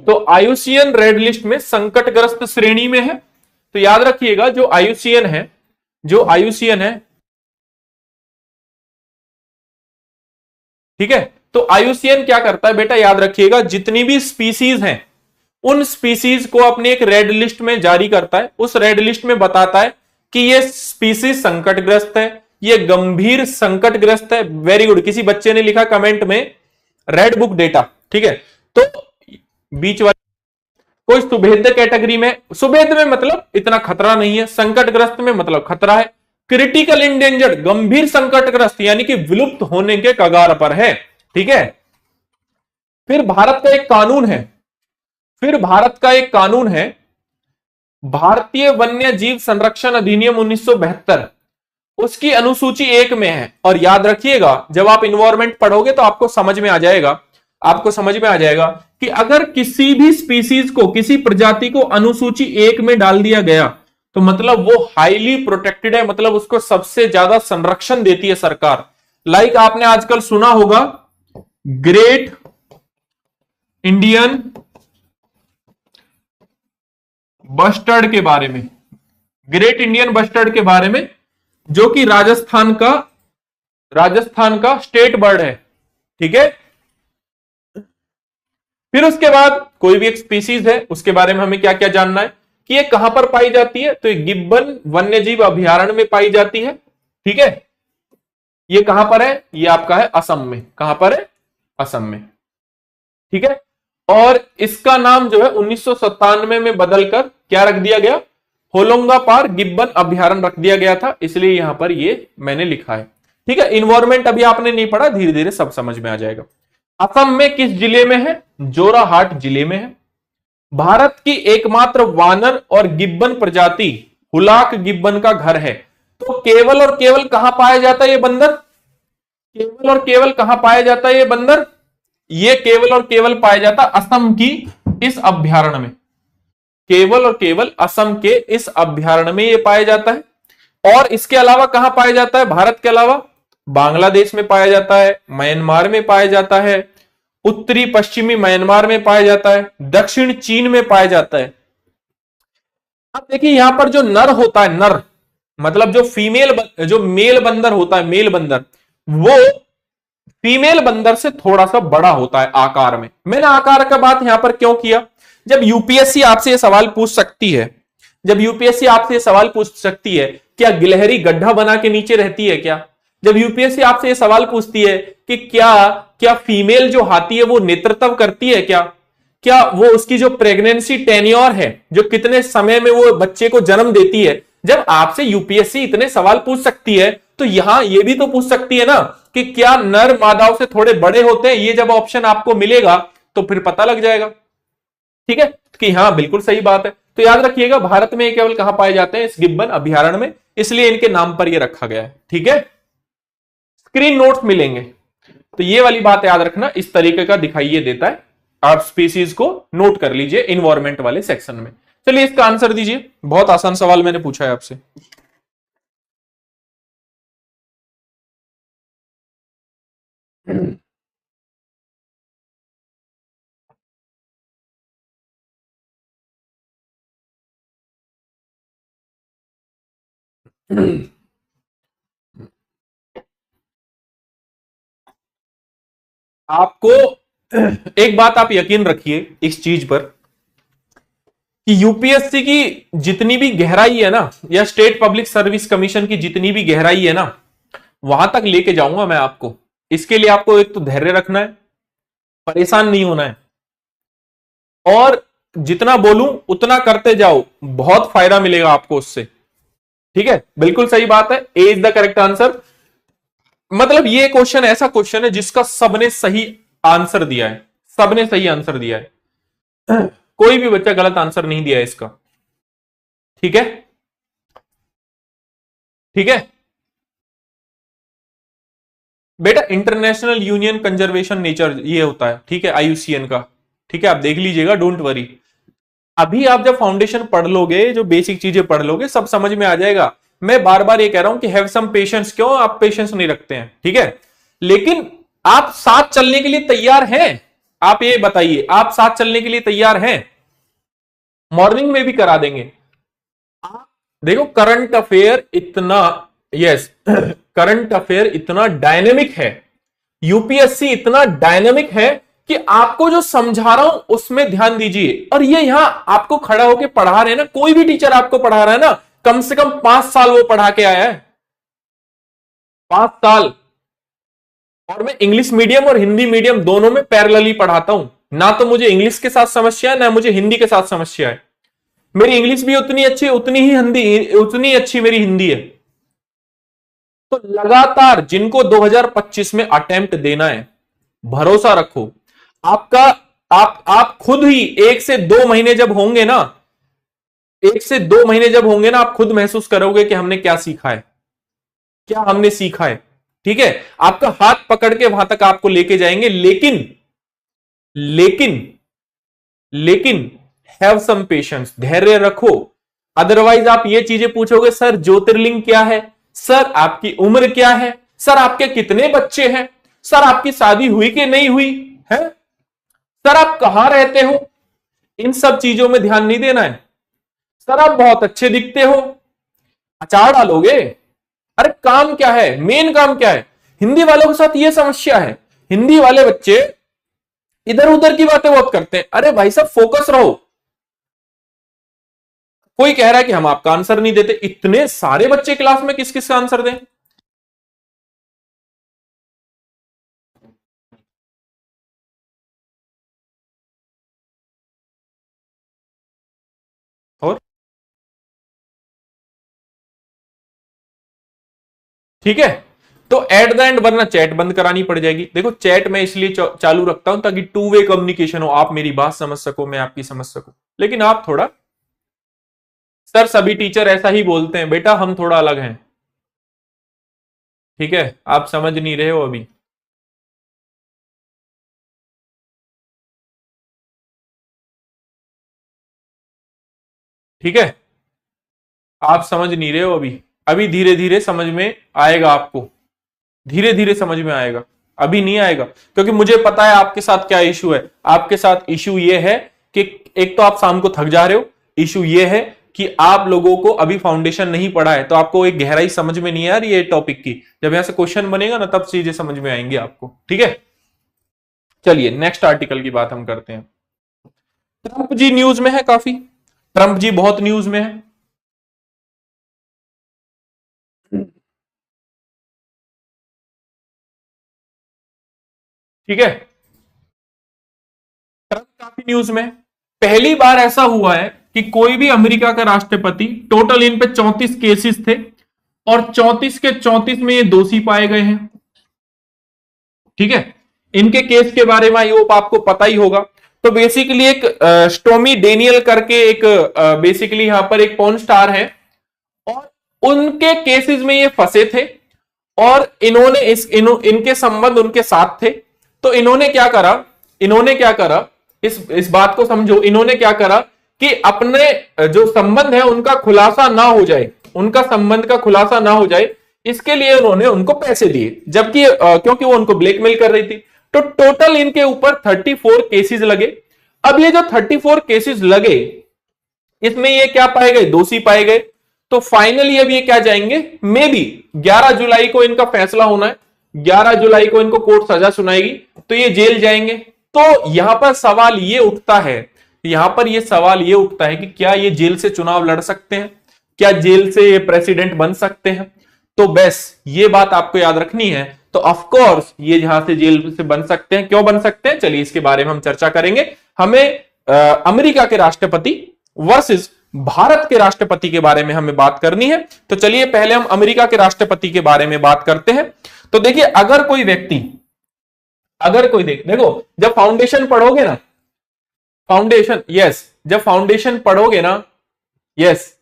तो आईयूसीएन रेड लिस्ट में संकटग्रस्त श्रेणी में है। तो याद रखिएगा जो आईयूसीएन है, जो आईयूसीएन है, ठीक है। तो आईयूसीएन क्या करता है बेटा, याद रखिएगा, जितनी भी स्पीसीज हैं उन स्पीसीज को अपने एक रेड लिस्ट में जारी करता है। उस रेड लिस्ट में बताता है कि ये स्पीसीज संकटग्रस्त है, ये गंभीर संकटग्रस्त है। वेरी गुड, किसी बच्चे ने लिखा कमेंट में रेड बुक डेटा, ठीक है। तो बीच वाले कोई सुभेद्य कैटेगरी में, सुभेद्य में मतलब इतना खतरा नहीं है, संकटग्रस्त में मतलब खतरा है, क्रिटिकल इंडेंजर्ड गंभीर संकटग्रस्त यानी कि विलुप्त होने के कगार पर है, ठीक है। फिर भारत का एक कानून है, फिर भारत का एक कानून है, भारतीय वन्य जीव संरक्षण अधिनियम 1972, उसकी अनुसूची 1 में है। और याद रखिएगा जब आप इन्वायरमेंट पढ़ोगे तो आपको समझ में आ जाएगा, आपको समझ में आ जाएगा कि अगर किसी भी स्पीसीज को, किसी प्रजाति को अनुसूची 1 में डाल दिया गया तो मतलब वो हाईली प्रोटेक्टेड है, मतलब उसको सबसे ज्यादा संरक्षण देती है सरकार। लाइक आपने आजकल सुना होगा ग्रेट इंडियन बस्टर्ड के बारे में, ग्रेट इंडियन बस्टर्ड के बारे में, जो कि राजस्थान का स्टेट बर्ड है, ठीक है। फिर उसके बाद कोई भी एक स्पीसीज है उसके बारे में हमें क्या क्या जानना है कि ये कहां पर पाई जाती है, तो ये गिब्बन वन्यजीव अभयारण्य में पाई जाती है, ठीक है। ये कहां पर है, ये आपका है असम में, कहां पर है, असम में, ठीक है। और इसका नाम जो है 1997 में बदलकर क्या रख दिया गया, होलोंगा पार गिब्बन अभयारण्य रख दिया गया था, इसलिए यहां पर ये मैंने लिखा है, ठीक है। इन्वायरमेंट अभी आपने नहीं पढ़ा, धीरे धीरे सब समझ में आ जाएगा। असम में किस जिले में है, जोराहाट जिले में है। भारत की एकमात्र वानर और गिब्बन प्रजाति हुलाक गिब्बन का घर है। तो केवल और केवल कहां पाया जाता है ये बंदर, केवल और केवल कहां पाया जाता है ये बंदर, ये केवल और केवल पाया जाता असम की इस अभयारण्य में, केवल और केवल असम के इस अभयारण्य में ये पाया जाता है। और इसके अलावा कहां पाया जाता है, भारत के अलावा बांग्लादेश में पाया जाता है, म्यांमार में पाया जाता है, उत्तरी पश्चिमी म्यांमार में पाया जाता है, दक्षिण चीन में पाया जाता है। अब देखिए यहां पर जो नर होता है, नर मतलब जो मेल बंदर होता है, मेल बंदर, वो फीमेल बंदर से थोड़ा सा बड़ा होता है आकार में। मैंने आकार का बात यहां पर क्यों किया, जब यूपीएससी आपसे यह सवाल पूछ सकती है, जब यूपीएससी आपसे यह सवाल पूछ सकती है क्या गिलहरी गड्ढा बना के नीचे रहती है क्या, जब यूपीएससी आपसे यह सवाल पूछती है कि क्या क्या फीमेल जो हाथी है वो नेतृत्व करती है क्या, क्या वो उसकी जो प्रेगनेंसी टेन्योर है, जो कितने समय में वो बच्चे को जन्म देती है, जब आपसे यूपीएससी इतने सवाल पूछ सकती है तो यहां ये भी तो पूछ सकती है ना कि क्या नर मादाओं से थोड़े बड़े होते हैं। ये जब ऑप्शन आपको मिलेगा तो फिर पता लग जाएगा, ठीक है, कि हाँ बिल्कुल सही बात है। तो याद रखिएगा भारत में केवल कहां पाए जाते हैं, इस गिब्बन अभयारण्य में, इसलिए इनके नाम पर यह रखा गया है, ठीक है। स्क्रीन नोट्स मिलेंगे तो ये वाली बात याद रखना, इस तरीके का दिखाइए देता है, आप स्पीसीज को नोट कर लीजिए इन्वायरमेंट वाले सेक्शन में। चलिए इसका आंसर दीजिए, बहुत आसान सवाल मैंने पूछा है आपसे। आपको एक बात आप यकीन रखिए इस चीज पर कि यूपीएससी की जितनी भी गहराई है ना, या स्टेट पब्लिक सर्विस कमीशन की जितनी भी गहराई है ना, वहां तक लेके जाऊंगा मैं आपको। इसके लिए आपको एक तो धैर्य रखना है, परेशान नहीं होना है, और जितना बोलूं उतना करते जाओ, बहुत फायदा मिलेगा आपको उससे, ठीक है। बिल्कुल सही बात है, A is the correct answer. मतलब ये क्वेश्चन ऐसा क्वेश्चन है जिसका सबने सही आंसर दिया है, सबने सही आंसर दिया है, कोई भी बच्चा गलत आंसर नहीं दिया है इसका, ठीक है, ठीक है। बेटा इंटरनेशनल यूनियन कंजर्वेशन नेचर ये होता है, ठीक है, IUCN का, ठीक है, आप देख लीजिएगा, डोंट वरी। अभी आप जब फाउंडेशन पढ़ लोगे, जो बेसिक चीजें पढ़ लोगे, सब समझ में आ जाएगा। मैं बार बार ये कह रहा हूं कि हैव सम पेशेंस, क्यों आप पेशेंस नहीं रखते हैं, ठीक है, लेकिन आप साथ चलने के लिए तैयार हैं? आप ये बताइए, आप साथ चलने के लिए तैयार हैं? मॉर्निंग में भी करा देंगे। आप देखो करंट अफेयर इतना, यस करंट अफेयर इतना डायनेमिक है, यूपीएससी इतना डायनेमिक है कि आपको जो समझा रहा हूं उसमें ध्यान दीजिए। और ये यहां आपको खड़ा होकर पढ़ा रहे हैं ना, कोई भी टीचर आपको पढ़ा रहा है ना, कम से कम 5 साल वो पढ़ा के आया है, 5 साल। और मैं इंग्लिश मीडियम और हिंदी मीडियम दोनों में पैरेलली पढ़ाता हूं, ना तो मुझे इंग्लिश के साथ समस्या है, ना मुझे हिंदी के साथ समस्या है। मेरी इंग्लिश भी उतनी अच्छी, उतनी ही हिंदी, उतनी अच्छी मेरी हिंदी है। तो लगातार जिनको 2025 में अटेम्प्ट देना है, भरोसा रखो, आपका आप खुद ही 1 से 2 महीने जब होंगे ना, 1 से 2 महीने जब होंगे ना, आप खुद महसूस करोगे कि हमने क्या सीखा है, क्या हमने सीखा है, ठीक है। आपका हाथ पकड़ के वहां तक आपको लेके जाएंगे, लेकिन लेकिन लेकिन हैव सम पेशेंस, धैर्य रखो। अदरवाइज आप ये चीजें पूछोगे, सर ज्योतिर्लिंग क्या है, सर आपकी उम्र क्या है, सर आपके कितने बच्चे हैं, सर आपकी शादी हुई कि नहीं हुई है, सर आप कहां रहते हो, इन सब चीजों में ध्यान नहीं देना है। सर आप बहुत अच्छे दिखते हो, अचार डालोगे। अरे काम क्या है, मेन काम क्या है? हिंदी वालों के साथ यह समस्या है, हिंदी वाले बच्चे इधर उधर की बातें बहुत करते हैं। अरे भाई साहब फोकस रहो। कोई कह रहा है कि हम आपका आंसर नहीं देते, इतने सारे बच्चे क्लास में किस किस का आंसर दें? और ठीक है, तो एट द एंड वरना चैट बंद करानी पड़ जाएगी। देखो चैट में इसलिए चालू रखता हूं ताकि टू वे कम्युनिकेशन हो, आप मेरी बात समझ सको, मैं आपकी समझ सकूं। लेकिन आप थोड़ा, सर सभी टीचर ऐसा ही बोलते हैं, बेटा हम थोड़ा अलग हैं, ठीक है, आप समझ नहीं रहे हो अभी। ठीक है, आप समझ नहीं रहे हो अभी, अभी धीरे धीरे समझ में आएगा आपको, धीरे धीरे समझ में आएगा, अभी नहीं आएगा, क्योंकि मुझे पता है आपके साथ क्या इशू है। आपके साथ इशू ये है कि एक तो आप शाम को थक जा रहे हो, इशू ये है कि आप लोगों को अभी फाउंडेशन नहीं पढ़ा है, तो आपको एक गहराई समझ में नहीं आ रही है टॉपिक की। जब यहां से क्वेश्चन बनेगा ना, तब चीजें समझ में आएंगी आपको, ठीक है। चलिए नेक्स्ट आर्टिकल की बात हम करते हैं। ट्रंप जी न्यूज में है काफी, ट्रंप जी बहुत न्यूज में है। ठीक है, ट्रंप काफी न्यूज में है। पहली बार ऐसा हुआ है कि कोई भी अमेरिका का राष्ट्रपति, टोटल इन पे 34 केसेस थे और 34 के 34 में ये दोषी पाए गए हैं, ठीक है। इनके केस के बारे में आई होप आपको पता ही होगा। तो बेसिकली एक स्टोमी डेनियल करके एक बेसिकली यहां पर एक पॉर्न स्टार है, और उनके केसेस में ये फंसे थे, और इन्होंने इनके संबंध उनके साथ थे। तो इन्होंने क्या करा, इन्होंने क्या करा, इस बात को समझो, इन्होंने क्या करा कि अपने जो संबंध है उनका खुलासा ना हो जाए, उनका संबंध का खुलासा ना हो जाए, इसके लिए उन्होंने उनको पैसे दिए, जबकि क्योंकि वो उनको ब्लैकमेल कर रही थी। तो टोटल इनके ऊपर 34 केसेस लगे। अब ये जो 34 केसेस लगे, इसमें ये क्या पाए गए, दोषी पाए गए। तो फाइनली अब ये क्या जाएंगे, मे बी 11 जुलाई को इनका फैसला होना है, 11 जुलाई को इनको कोर्ट सजा सुनाएगी, तो ये जेल जाएंगे। तो यहां पर सवाल ये उठता है, यहां पर ये सवाल ये उठता है कि क्या ये जेल से चुनाव लड़ सकते हैं, क्या जेल से ये प्रेसिडेंट बन सकते हैं? तो बस ये बात आपको याद रखनी है। तो ऑफ कोर्स ये यहां से जेल से बन सकते हैं, क्यों बन सकते हैं, चलिए इसके बारे में हम चर्चा करेंगे। हमें अमेरिका के राष्ट्रपति वर्सेस भारत के राष्ट्रपति के बारे में हमें बात करनी है। तो चलिए पहले हम अमेरिका के राष्ट्रपति के बारे में बात करते हैं। तो देखिए, अगर कोई व्यक्ति, अगर कोई देखो, जब फाउंडेशन पढ़ोगे ना, फाउंडेशन, यस, जब फाउंडेशन पढ़ोगे ना, यस,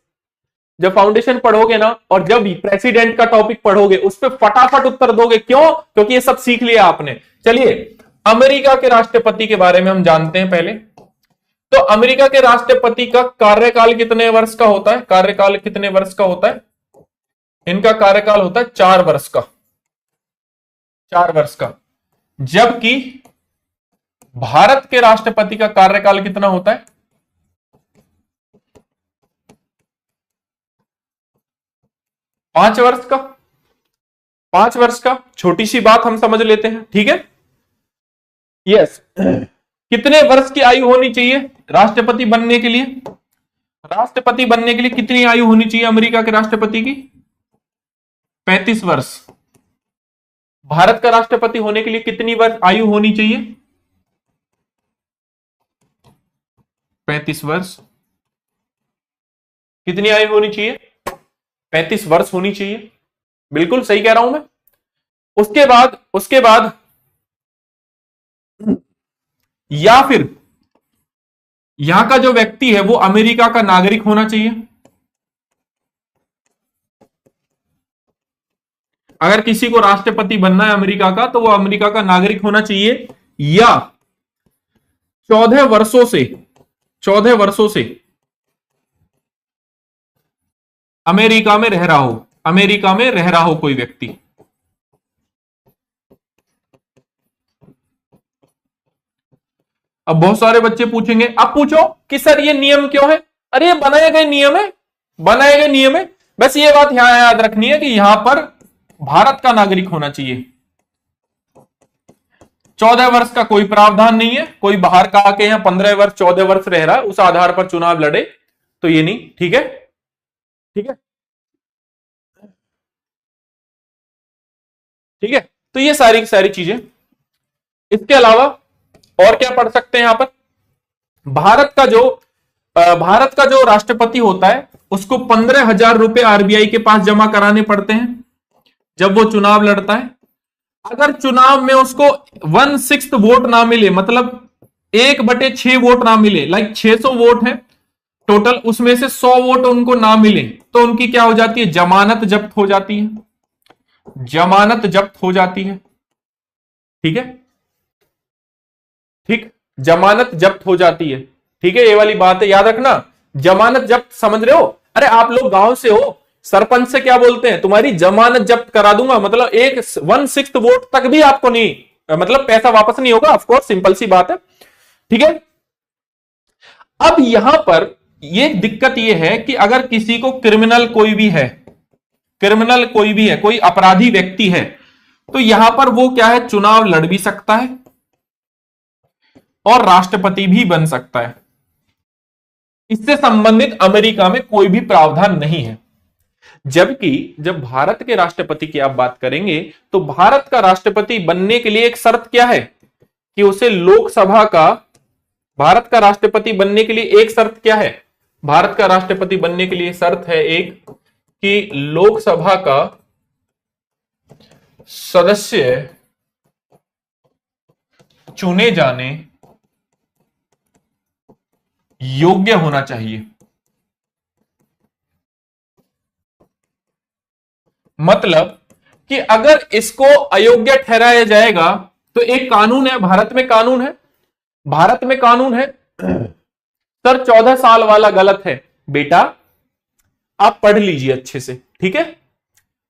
जब फाउंडेशन पढ़ोगे ना, और जब प्रेसिडेंट का टॉपिक पढ़ोगे उस पर फटाफट उत्तर दोगे। क्यों? क्योंकि ये सब सीख लिया आपने। चलिए अमेरिका के राष्ट्रपति के बारे में हम जानते हैं पहले। तो अमेरिका के राष्ट्रपति का कार्यकाल कितने वर्ष का होता है? कार्यकाल कितने वर्ष का होता है? इनका कार्यकाल होता है 4 वर्ष का। 4 वर्ष का। जबकि भारत के राष्ट्रपति का कार्यकाल कितना होता है? 5 वर्ष का। 5 वर्ष का। छोटी सी बात हम समझ लेते हैं, ठीक है। यस। कितने वर्ष की आयु होनी चाहिए राष्ट्रपति बनने के लिए? राष्ट्रपति बनने के लिए कितनी आयु होनी चाहिए अमेरिका के राष्ट्रपति की? 35 वर्ष। भारत का राष्ट्रपति होने के लिए कितनी वर्ष आयु होनी चाहिए? 35 वर्ष। कितनी आयु होनी चाहिए? 35 वर्ष होनी चाहिए। बिल्कुल सही कह रहा हूं मैं। उसके बाद या फिर यहां का जो व्यक्ति है वो अमेरिका का नागरिक होना चाहिए। अगर किसी को राष्ट्रपति बनना है अमेरिका का तो वो अमेरिका का नागरिक होना चाहिए, या 14 वर्षों से अमेरिका में रह रहा हो। अमेरिका में रह रहा हो कोई व्यक्ति। अब बहुत सारे बच्चे पूछेंगे, अब पूछो कि सर ये नियम क्यों है? अरे ये बनाए गए नियम है, बनाए गए नियम है। बस ये बात यहां याद रखनी है कि यहां पर भारत का नागरिक होना चाहिए। 14 वर्ष का कोई प्रावधान नहीं है। कोई बाहर का आके यहां 15 वर्ष 14 वर्ष रह रहा है उस आधार पर चुनाव लड़े तो ये नहीं, ठीक है। ठीक है, ठीक है। तो ये सारी सारी चीजें। इसके अलावा और क्या पढ़ सकते हैं यहां पर? भारत का जो राष्ट्रपति होता है उसको 15,000 रुपए आरबीआई के पास जमा कराने पड़ते हैं जब वो चुनाव लड़ता है। अगर चुनाव में उसको 1/6 वोट ना मिले, मतलब 1/6 वोट ना मिले, लाइक 600 वोट है टोटल, उसमें से 100 वोट उनको ना मिले तो उनकी क्या हो जाती है? जमानत जब्त हो जाती है। जमानत जब्त हो जाती है, ठीक है। ठीक, जमानत जब्त हो जाती है, ठीक है। ये वाली बात है, याद रखना। जमानत जब्त, समझ रहे हो? अरे आप लोग गांव से हो, सरपंच से क्या बोलते हैं? तुम्हारी जमानत जब्त करा दूंगा, मतलब 1/6 वोट तक भी आपको नहीं, मतलब पैसा वापस नहीं होगा। ऑफ कोर्स, सिंपल सी बात है, ठीक है। अब यहां पर ये दिक्कत ये है कि अगर किसी को क्रिमिनल कोई भी है, कोई अपराधी व्यक्ति है, तो यहां पर वो क्या है? चुनाव लड़ भी सकता है और राष्ट्रपति भी बन सकता है। इससे संबंधित अमेरिका में कोई भी प्रावधान नहीं है। जबकि जब भारत के राष्ट्रपति की आप बात करेंगे तो भारत का राष्ट्रपति बनने के लिए एक शर्त क्या है? कि उसे लोकसभा का, भारत का राष्ट्रपति बनने के लिए एक शर्त क्या है? भारत का राष्ट्रपति बनने के लिए शर्त है एक, कि लोकसभा का सदस्य चुने जाने योग्य होना चाहिए। मतलब कि अगर इसको अयोग्य ठहराया जाएगा तो एक कानून है, भारत में कानून है, सर 14 साल वाला गलत है। बेटा आप पढ़ लीजिए अच्छे से, ठीक है।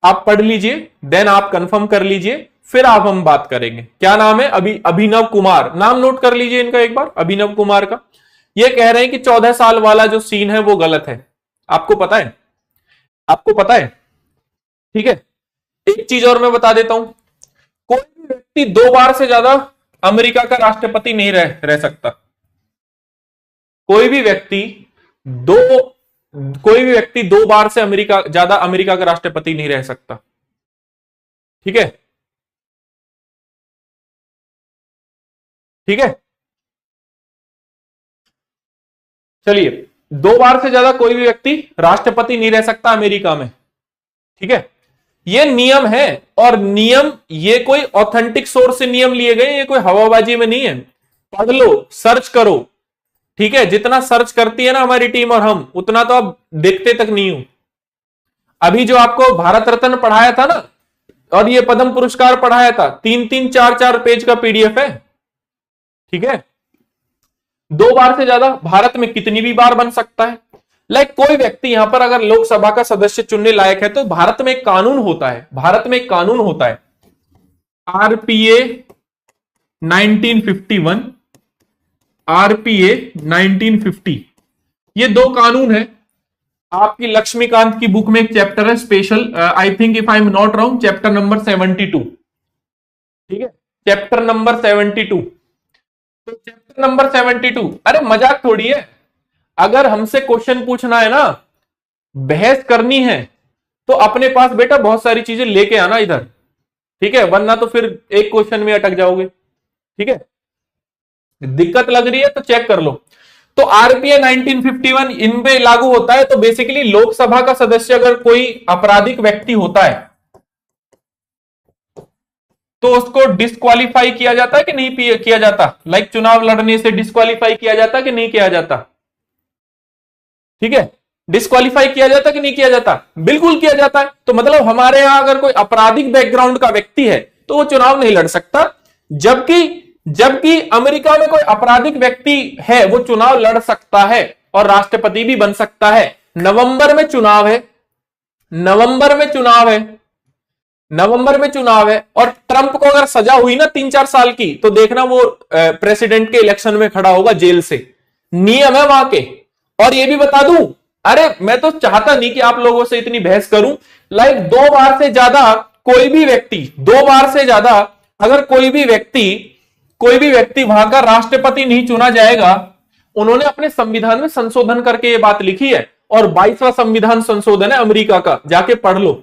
आप पढ़ लीजिए, देन आप कंफर्म कर लीजिए, फिर आप हम बात करेंगे। क्या नाम है? अभिनव कुमार, नाम नोट कर लीजिए इनका एक बार, अभिनव कुमार का। ये कह रहे हैं कि 14 साल वाला जो सीन है वो गलत है। आपको पता है? ठीक है। एक चीज और मैं बता देता हूं, कोई भी व्यक्ति 2 बार से ज्यादा अमेरिका का राष्ट्रपति नहीं रह सकता। कोई भी व्यक्ति 2 बार से ज्यादा अमेरिका का राष्ट्रपति नहीं रह सकता, ठीक है। ठीक है, चलिए, 2 बार से ज्यादा कोई भी व्यक्ति राष्ट्रपति नहीं रह सकता अमेरिका में, ठीक है। ये नियम है, और नियम ये कोई ऑथेंटिक सोर्स से नियम लिए गए, ये कोई हवाबाजी में नहीं है। पढ़ लो, सर्च करो, ठीक है। जितना सर्च करती है ना हमारी टीम और हम, उतना तो आप देखते तक नहीं हो, अभी जो आपको भारत रत्न पढ़ाया था ना, और ये पद्म पुरस्कार पढ़ाया था, 3-3 4-4 पेज का पीडीएफ है। ठीक है, 2 बार से ज्यादा भारत में कितनी भी बार बन सकता है। कोई व्यक्ति यहां पर अगर लोकसभा का सदस्य चुनने लायक है तो भारत में एक कानून होता है, भारत में एक कानून होता है, आरपीए 1951, आरपीए 1950, ये 2 कानून है। आपकी लक्ष्मीकांत की बुक में एक चैप्टर है special, I think if I am not wrong, chapter number 72। ठीक है, चैप्टर नंबर 72। तो चैप्टर नंबर 72, अरे मजाक थोड़ी है, अगर हमसे क्वेश्चन पूछना है ना, बहस करनी है, तो अपने पास बेटा बहुत सारी चीजें लेके आना इधर। ठीक है, वरना तो फिर एक क्वेश्चन में अटक जाओगे। ठीक है, दिक्कत लग रही है तो चेक कर लो। तो आरपीए 1951 इन पे लागू होता है। तो बेसिकली लोकसभा का सदस्य अगर कोई आपराधिक व्यक्ति होता है तो उसको डिस्क्वालीफाई किया जाता है कि नहीं किया जाता? चुनाव लड़ने से डिस्क्वालीफाई किया जाता कि नहीं किया जाता? ठीक है, डिस्क्वालीफाई किया जाता कि नहीं किया जाता? बिल्कुल किया जाता है। तो मतलब हमारे यहां अगर कोई आपराधिक बैकग्राउंड का व्यक्ति है तो वो चुनाव नहीं लड़ सकता, जबकि अमेरिका में कोई आपराधिक व्यक्ति है वो चुनाव लड़ सकता है और राष्ट्रपति भी बन सकता है। नवंबर में चुनाव है, नवंबर में चुनाव है, नवंबर में चुनाव है। और ट्रंप को अगर सजा हुई ना 3-4 साल की, तो देखना वो प्रेसिडेंट के इलेक्शन में खड़ा होगा जेल से। नियम है वहां के। और ये भी बता दूं, अरे मैं तो चाहता नहीं कि आप लोगों से इतनी बहस करूं, 2 बार से ज्यादा कोई भी व्यक्ति, 2 बार से ज्यादा अगर कोई भी व्यक्ति वहां का राष्ट्रपति नहीं चुना जाएगा। उन्होंने अपने संविधान में संशोधन करके ये बात लिखी है, और 22वां संविधान संशोधन है अमेरिका का, जाके पढ़ लो,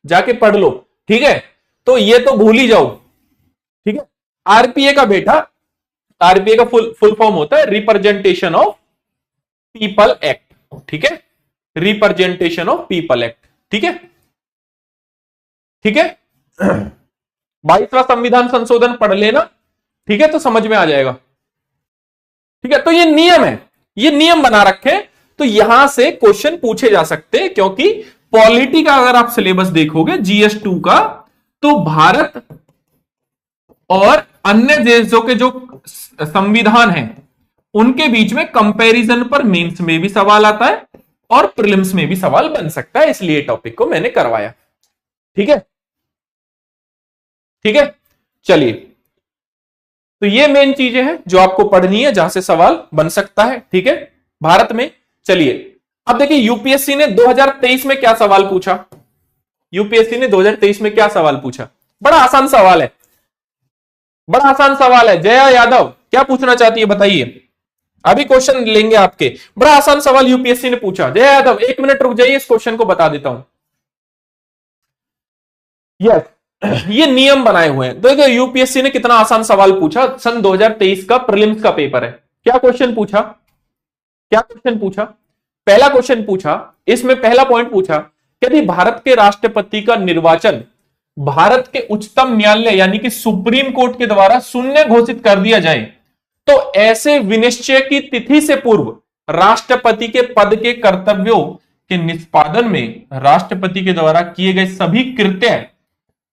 जाके पढ़ लो। ठीक है, तो ये तो भूल ही जाओ। ठीक है, आरपीए का बेटा, आरपीए का फुल फॉर्म होता है रिप्रेजेंटेशन ऑफ पीपल एक्ट। ठीक है, रिप्रेजेंटेशन ऑफ पीपल एक्ट। ठीक है, ठीक है, 22वां संविधान संशोधन पढ़ लेना। ठीक है, तो समझ में आ जाएगा। ठीक है, तो ये नियम है, ये नियम बना रखे, तो यहां से क्वेश्चन पूछे जा सकते हैं। क्योंकि पॉलिटी का अगर आप सिलेबस देखोगे GS2 का, तो भारत और अन्य देशों के जो संविधान हैं उनके बीच में कंपैरिजन पर मेंस में भी सवाल आता है और प्रीलिम्स में भी सवाल बन सकता है, इसलिए टॉपिक को मैंने करवाया। ठीक है, ठीक है, चलिए, तो ये मेन चीजें हैं जो आपको पढ़नी है, जहां से सवाल बन सकता है। ठीक है, भारत में। चलिए अब देखिए यूपीएससी ने 2023 में क्या सवाल पूछा। यूपीएससी ने 2023 में क्या सवाल पूछा? बड़ा आसान सवाल है, बड़ा आसान सवाल है। जया यादव क्या पूछना चाहती है बताइए, अभी क्वेश्चन लेंगे आपके। बड़ा आसान सवाल यूपीएससी ने पूछा। जया यादव 1 मिनट रुक जाइए, इस क्वेश्चन को बता देता हूं। यस, ये नियम बनाए हुए हैं। देखो यूपीएससी ने कितना आसान सवाल पूछा, सन 2023 का प्रीलिम्स का पेपर है। क्या क्वेश्चन पूछा, क्या क्वेश्चन पूछा? पहला क्वेश्चन पूछा, इसमें पहला पॉइंट पूछा कि यदि भारत के राष्ट्रपति का निर्वाचन भारत के उच्चतम न्यायालय यानी कि सुप्रीम कोर्ट के द्वारा शून्य घोषित कर दिया जाए, तो ऐसे विनिश्चय की तिथि से पूर्व राष्ट्रपति के पद के कर्तव्यों के निष्पादन में राष्ट्रपति के द्वारा किए गए सभी कृत्य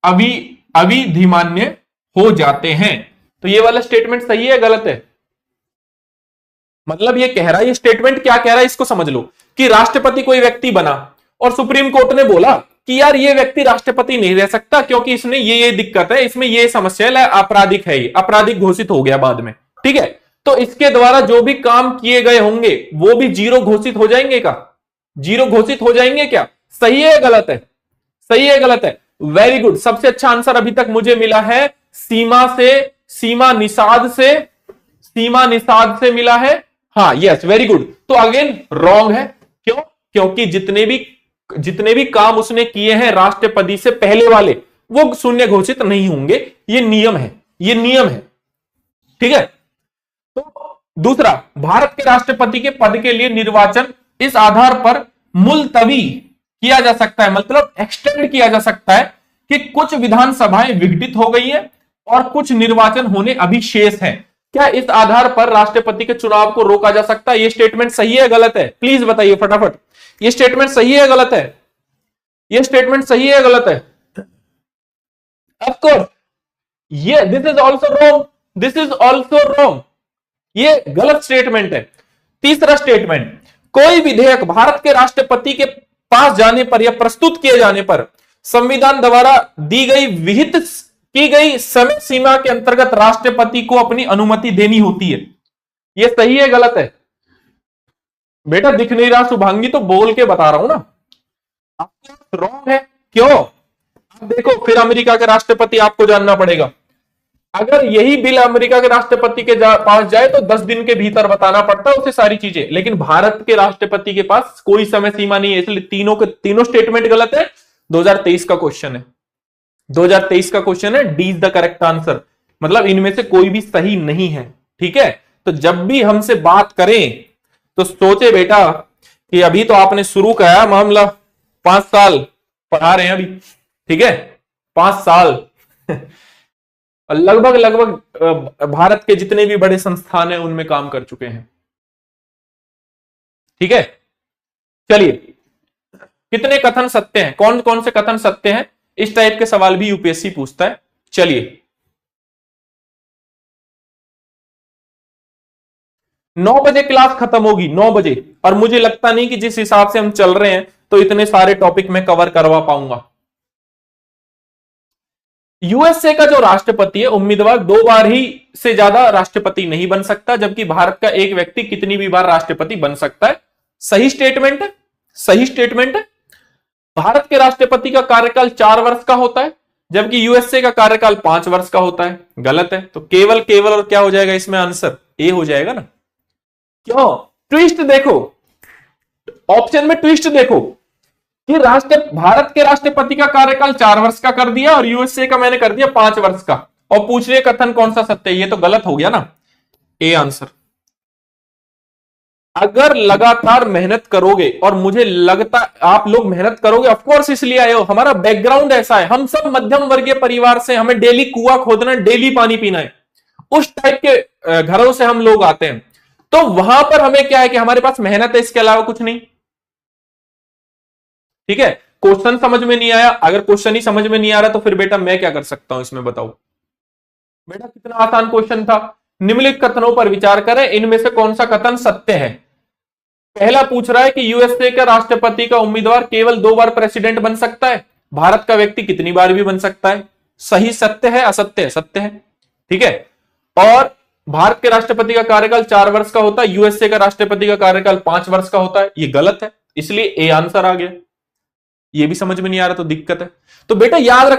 अविधिमान्य हो जाते हैं। तो ये वाला स्टेटमेंट सही है गलत है? मतलब ये कह रहा है, ये स्टेटमेंट क्या कह रहा है इसको समझ लो, कि राष्ट्रपति कोई व्यक्ति बना और सुप्रीम कोर्ट ने बोला कि यार ये व्यक्ति राष्ट्रपति नहीं रह सकता क्योंकि इसने ये दिक्कत है, इसमें ये समस्या है, आपराधिक है, ये आपराधिक घोषित हो गया बाद में। ठीक है, तो इसके द्वारा जो भी काम किए गए होंगे वो भी जीरो घोषित हो जाएंगे। का जीरो घोषित हो जाएंगे क्या? सही है गलत है? सही है गलत है? वेरी गुड, सबसे अच्छा आंसर अभी तक मुझे मिला है सीमा निषाद से मिला है। हाँ यस, वेरी गुड। तो अगेन रॉन्ग है। क्यों? क्योंकि जितने भी काम उसने किए हैं राष्ट्रपति से पहले वाले, वो शून्य घोषित नहीं होंगे। ये नियम है, ये नियम है। ठीक है, तो दूसरा, भारत के राष्ट्रपति के पद के लिए निर्वाचन इस आधार पर मुलतवी किया जा सकता है, मतलब एक्सटेंड किया जा सकता है कि कुछ विधानसभाएं विघटित हो गई हैं और कुछ निर्वाचन होने अभी शेष हैं। क्या इस आधार पर राष्ट्रपति के चुनाव को रोका जा सकता है? ये स्टेटमेंट सही है गलत है? प्लीज बताइए फटाफट, ये स्टेटमेंट सही है गलत है? ये स्टेटमेंट सही है गलत है? ऑफ कोर्स ये this is also wrong, this is also wrong, ये गलत स्टेटमेंट है। तीसरा स्टेटमेंट, कोई विधेयक भारत के राष्ट्रपति के पास जाने पर या प्रस्तुत किए जाने पर संविधान द्वारा दी गई विहित की गई समय सीमा के अंतर्गत राष्ट्रपति को अपनी अनुमति देनी होती है। ये सही है गलत है? बेटा दिख नहीं रहा शुभांगी, तो बोल के बता रहा हूं ना, आपको रॉन्ग है। क्यों? अब देखो, फिर अमेरिका के राष्ट्रपति आपको जानना पड़ेगा। अगर यही बिल अमेरिका के राष्ट्रपति के पास जाए तो 10 दिन के भीतर बताना पड़ता है उसे सारी चीजें, लेकिन भारत के राष्ट्रपति के पास कोई समय सीमा नहीं है, इसलिए तीनों स्टेटमेंट गलत है। 2023 का क्वेश्चन है, 2023 का क्वेश्चन है, D is the correct answer, मतलब इनमें से कोई भी सही नहीं है। ठीक है, तो जब भी हमसे बात करें तो सोचे बेटा कि अभी तो आपने शुरू किया मामला, 5 साल पढ़ा रहे हैं अभी, ठीक है, 5 साल लगभग लगभग भारत के जितने भी बड़े संस्थान हैं उनमें काम कर चुके हैं। ठीक है, चलिए, कितने कथन सत्य हैं, कौन कौन से कथन सत्य हैं, इस टाइप के सवाल भी यूपीएससी पूछता है। चलिए, 9 बजे क्लास खत्म होगी, 9 बजे, और मुझे लगता नहीं कि जिस हिसाब से हम चल रहे हैं तो इतने सारे टॉपिक मैं कवर करवा पाऊंगा। यूएसए का जो राष्ट्रपति है, उम्मीदवार 2 बार ही से ज्यादा राष्ट्रपति नहीं बन सकता, जबकि भारत का एक व्यक्ति कितनी भी बार राष्ट्रपति बन सकता है। सही स्टेटमेंट है, सही स्टेटमेंट है। भारत के राष्ट्रपति का कार्यकाल 4 वर्ष का होता है, जबकि यूएसए का कार्यकाल 5 वर्ष का होता है। गलत है, तो केवल केवल और क्या हो जाएगा इसमें आंसर? ए हो जाएगा ना। क्यों? ट्विस्ट देखो, ऑप्शन में ट्विस्ट देखो कि भारत के राष्ट्रपति का कार्यकाल 4 वर्ष का कर दिया और यूएसए का मैंने कर दिया 5 वर्ष का, और पूछ रहे कथन कौन सा सत्य है, ये तो गलत हो गया ना। A answer. अगर लगातार मेहनत करोगे, और मुझे लगता आप लोग मेहनत करोगे, ऑफ कोर्स इसलिए आए हो, हमारा बैकग्राउंड ऐसा है, हम सब मध्यम वर्गीय परिवार से, हमें डेली कुआं खोदना, डेली पानी पीना है, उस टाइप के घरों से हम लोग आते हैं। तो वहां पर हमें क्या है कि हमारे पास मेहनत है, इसके अलावा कुछ नहीं। ठीक है, क्वेश्चन समझ में नहीं आया, अगर क्वेश्चन ही समझ में नहीं आ रहा तो फिर बेटा मैं क्या कर सकता हूं इसमें, बताओ। बेटा कितना आसान क्वेश्चन था। निम्नलिखित कथनों पर विचार करें, इनमें से कौन सा कथन सत्य है। पहला पूछ रहा है कि यूएसए का राष्ट्रपति का उम्मीदवार केवल 2 बार प्रेसिडेंट बन सकता है, भारत का व्यक्ति कितनी बार भी बन सकता है। सही सत्य है, असत्य है? सत्य है। ठीक है, और भारत के राष्ट्रपति का कार्यकाल 4 वर्ष का होता है, यूएसए का राष्ट्रपति का कार्यकाल 5 वर्ष का होता है, ये गलत है, इसलिए ए आंसर आ गया। ये भी समझ में नहीं आ रहा तो दिक्कत है। तो बेटा याद